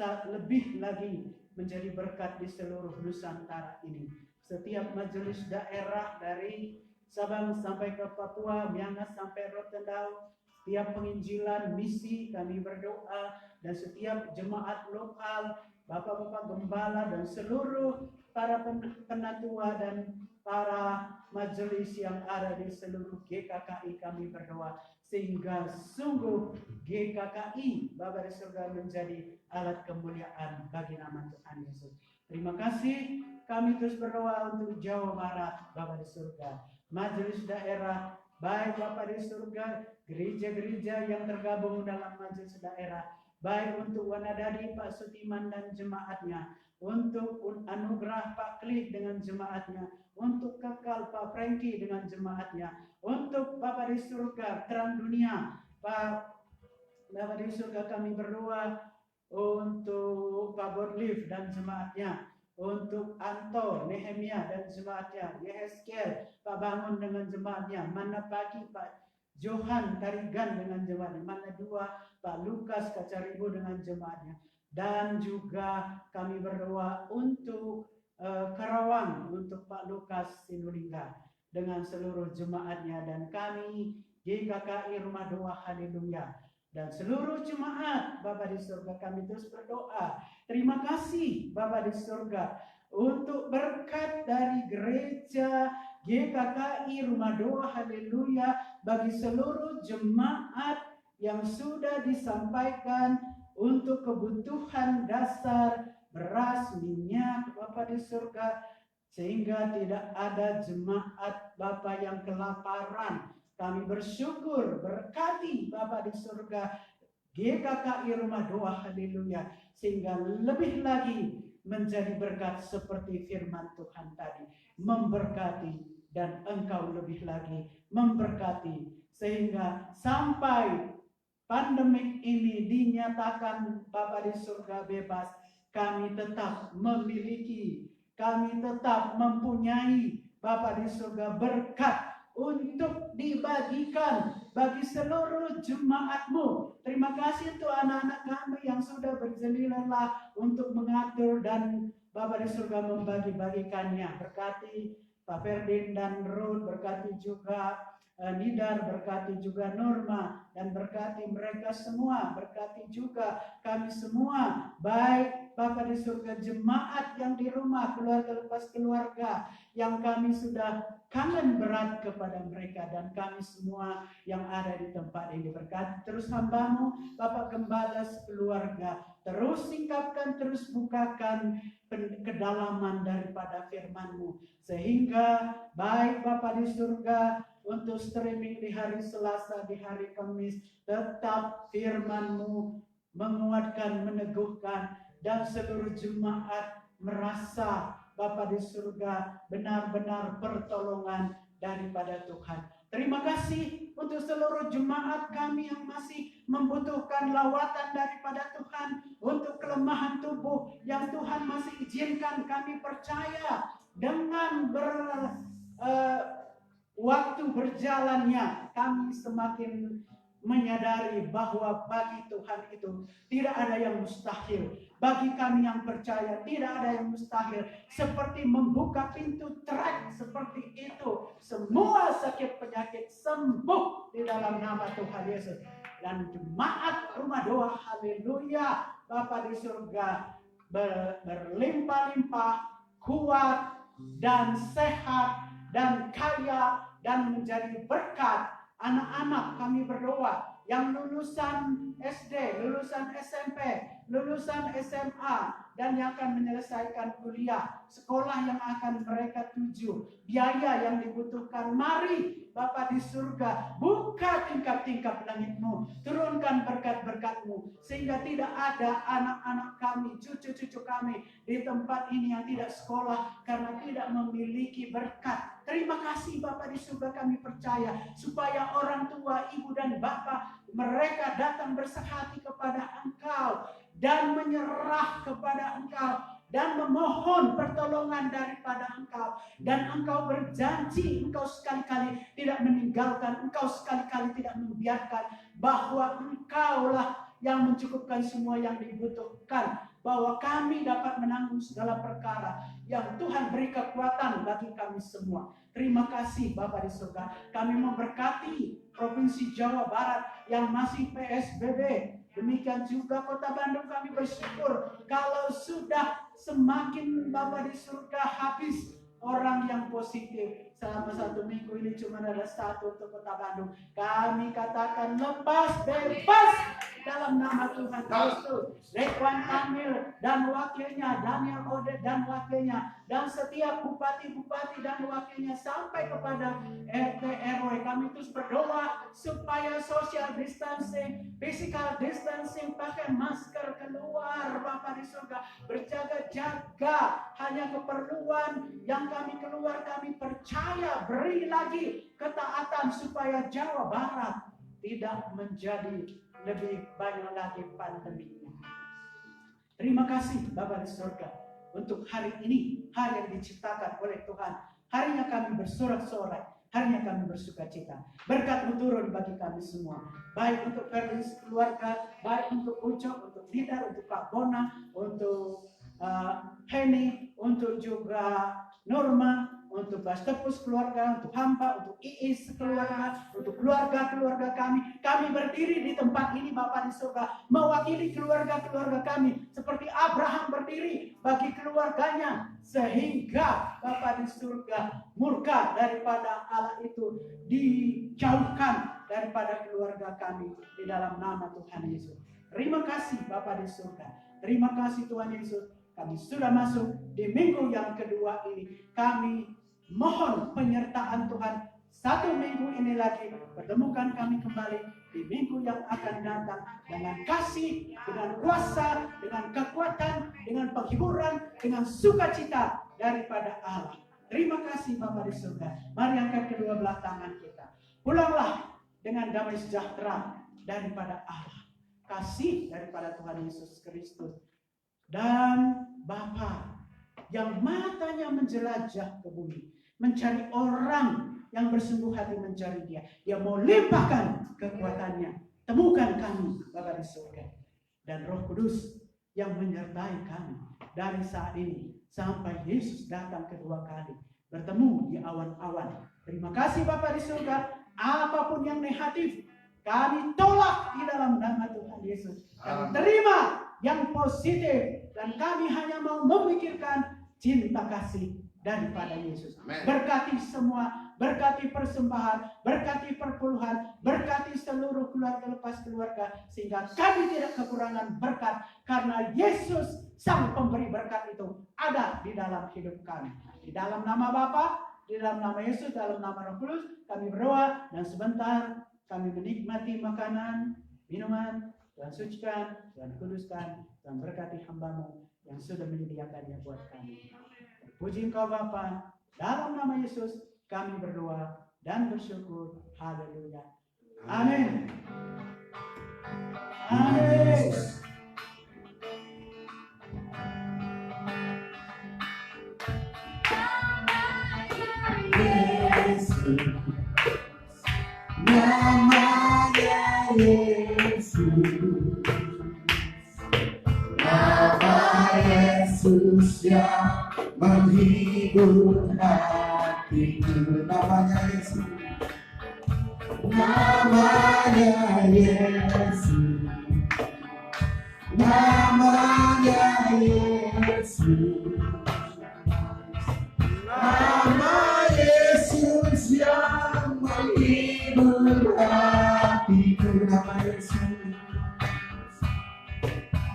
lebih lagi menjadi berkat di seluruh Nusantara ini. Setiap majelis daerah dari Sabang sampai ke Papua, Miangas sampai Rotendao, setiap penginjilan misi kami berdoa, dan setiap jemaat lokal, bapak-bapak gembala dan seluruh para penatua dan para majelis yang ada di seluruh GKKI kami berdoa, sehingga sungguh GKKI Bapa di surga menjadi alat kemuliaan bagi nama Tuhan Yesus. Terima kasih. Kami terus berdoa untuk Jawa Barat Bapa di surga, majelis daerah, baik Bapa di surga, gereja-gereja yang tergabung dalam majelis daerah, baik untuk Wanadadi Pak Sutiman dan jemaatnya, untuk Anugerah Pak Klik dengan jemaatnya, untuk Kekal Pak Franky dengan jemaatnya, untuk Bapa di surga Terang Dunia Pak Bapa di surga, kami berdoa untuk Pak Godlive dan jemaatnya, untuk Anto, Nehemia dan jemaatnya, Yehezkiel, Pak Bangun dengan jemaatnya, Mana Pagi Pak Johan Tarigan dengan jemaatnya, Mana Dua Pak Lukas Kacaribu dengan jemaatnya, dan juga kami berdoa untuk Karawang, untuk Pak Lukas Sinulinga dengan seluruh jemaatnya, dan kami GKKI Rumah Doa Haleluya dan seluruh jemaat Bapa di surga, kami terus berdoa. Terima kasih Bapa di surga untuk berkat dari gereja GKKI Rumah Doa Haleluya, bagi seluruh jemaat yang sudah disampaikan untuk kebutuhan dasar beras, minyak, Bapa di surga, sehingga tidak ada jemaat Bapa yang kelaparan. Kami bersyukur, berkati Bapa di surga GKKI Rumah Doa Haleluya, sehingga lebih lagi menjadi berkat seperti firman Tuhan tadi, memberkati dan Engkau lebih lagi memberkati, sehingga sampai pandemik ini dinyatakan Bapa di surga bebas, kami tetap memiliki, kami tetap mempunyai Bapa di surga berkat untuk dibagikan bagi seluruh jemaat-Mu. Terima kasih untuk anak-anak kami yang sudah berjerih lelah untuk mengatur dan Bapa di surga membagi-bagikannya. Berkati Pak Ferdin dan Ruth, berkati juga Nidar, berkati juga Norma, dan berkati mereka semua, berkati juga kami semua, baik Bapa di surga jemaat yang di rumah, keluarga lepas keluarga, yang kami sudah kangen berat kepada mereka, dan kami semua yang ada di tempat ini. Berkati terus hamba-Mu, Bapak Gembala sekeluarga, terus singkapkan, terus bukakan kedalaman daripada firman-Mu, sehingga baik Bapa di surga untuk streaming di hari Selasa, di hari Kamis, tetap firman-Mu menguatkan, meneguhkan, dan seluruh jemaat merasa Bapa di surga benar-benar pertolongan daripada Tuhan. Terima kasih untuk seluruh jemaat kami yang masih membutuhkan lawatan daripada Tuhan untuk kelemahan tubuh yang Tuhan masih izinkan. Kami percaya dengan waktu berjalannya kami semakin menyadari bahwa bagi Tuhan itu tidak ada yang mustahil. Bagi kami yang percaya tidak ada yang mustahil. Seperti membuka pintu trek seperti itu, semua sakit penyakit sembuh di dalam nama Tuhan Yesus. Dan jemaat Rumah Doa Haleluya Bapa di surga berlimpah-limpah, kuat dan sehat dan kaya dan menjadi berkat. Anak-anak kami berdoa yang lulusan SD, lulusan SMP, lulusan SMA, dan yang akan menyelesaikan kuliah, sekolah yang akan mereka tuju, biaya yang dibutuhkan. Mari Bapa di surga, buka tingkap-tingkap langit-Mu, turunkan berkat-berkat-Mu, sehingga tidak ada anak-anak kami, cucu-cucu kami di tempat ini yang tidak sekolah karena tidak memiliki berkat. Terima kasih Bapa di surga, kami percaya supaya orang tua, ibu dan bapak mereka datang bersehati kepada Engkau dan menyerah kepada Engkau dan memohon pertolongan daripada Engkau, dan Engkau berjanji Engkau sekali-kali tidak meninggalkan, Engkau sekali-kali tidak membiarkan, bahwa Engkaulah yang mencukupkan semua yang dibutuhkan, bahwa kami dapat menanggung segala perkara yang Tuhan beri kekuatan bagi kami semua. Terima kasih Bapa di surga. Kami memberkati Provinsi Jawa Barat yang masih PSBB. Demikian juga Kota Bandung, kami bersyukur kalau sudah semakin Bapa di surga habis orang yang positif. Selama 1 minggu ini cuma ada 1 untuk Kota Bandung. Kami katakan lepas, bebas dalam nama Tuhan Yesus. Ridwan Kamil dan wakilnya, Daniel Odet dan wakilnya, dan setiap bupati-bupati dan wakilnya sampai kepada RT RW, kami terus berdoa supaya social distancing, physical distancing, pakai masker keluar Bapa di surga, berjaga-jaga, hanya keperluan yang kami keluar. Kami percaya, beri lagi ketaatan supaya Jawa Barat tidak menjadi lebih banyak lagi pandeminya. Terima kasih Bapa di surga untuk hari ini, hari yang diciptakan oleh Tuhan, harinya kami bersorak-sorai, harinya kami bersukacita. Berkat-Mu turun bagi kami semua, baik untuk Ferdin keluarga, baik untuk Ucok, untuk Nidar, untuk Pak Bona, untuk Henny, untuk juga Norma, untuk Bastepus keluarga, untuk hamba, untuk Iis keluarga, untuk keluarga-keluarga kami. Kami berdiri di tempat ini Bapa di surga, mewakili keluarga-keluarga kami. Seperti Abraham berdiri bagi keluarganya. Sehingga Bapa di surga, murka daripada Allah itu dijauhkan daripada keluarga kami di dalam nama Tuhan Yesus. Terima kasih Bapa di surga. Terima kasih Tuhan Yesus. Kami sudah masuk di minggu yang kedua ini. Kami mohon penyertaan Tuhan. Satu minggu ini lagi pertemukan kami kembali di minggu yang akan datang dengan kasih, dengan kuasa, dengan kekuatan, dengan penghiburan, dengan sukacita daripada Allah. Terima kasih Bapa di surga. Mari angkat kedua belah tangan kita. Pulanglah dengan damai sejahtera daripada Allah. Kasih daripada Tuhan Yesus Kristus. Dan Bapa yang matanya menjelajah ke bumi, mencari orang yang bersungguh hati mencari Dia. Dia mau limpahkan kekuatannya. Temukan kami Bapa di surga. Dan Roh Kudus yang menyertai kami dari saat ini sampai Yesus datang kedua kali, bertemu di awan-awan. Terima kasih Bapa di surga. Apapun yang negatif kami tolak di dalam nama Tuhan Yesus. Kami terima yang positif, dan kami hanya mau memikirkan cinta kasih daripada Yesus. Amen. Berkati semua, berkati persembahan, berkati perpuluhan, berkati seluruh keluarga lepas keluarga, sehingga kami tidak kekurangan berkat, karena Yesus sang pemberi berkat itu ada di dalam hidup kami. Di dalam nama Bapa, di dalam nama Yesus, dalam nama Roh Kudus, kami berdoa, dan sebentar kami menikmati makanan, minuman. Tuhan sucikan, Tuhan kuduskan, Tuhan berkati hamba-Mu yang sudah menyediakannya buat kami. Puji Engkau Bapa, dalam nama Yesus kami berdoa dan bersyukur. Haleluya. Amin. Amin. Yesus, namanya Yesus, nama Yesus yang menghibur hatiku. Namanya Yesus, namanya Yesus, namanya Yesus, nama Yesus yang menghibur hatiku. Nama Yesus,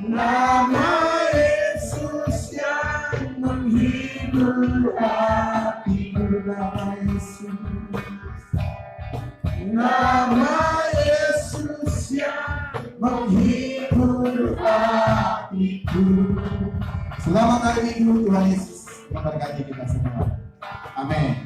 nama Yesus yang menghibur hatiku. Nama Yesus, nama Yesus yang menghibur hatiku. Selamat hari Minggu, Tuhan Yesus memberkati kita semua. Amin.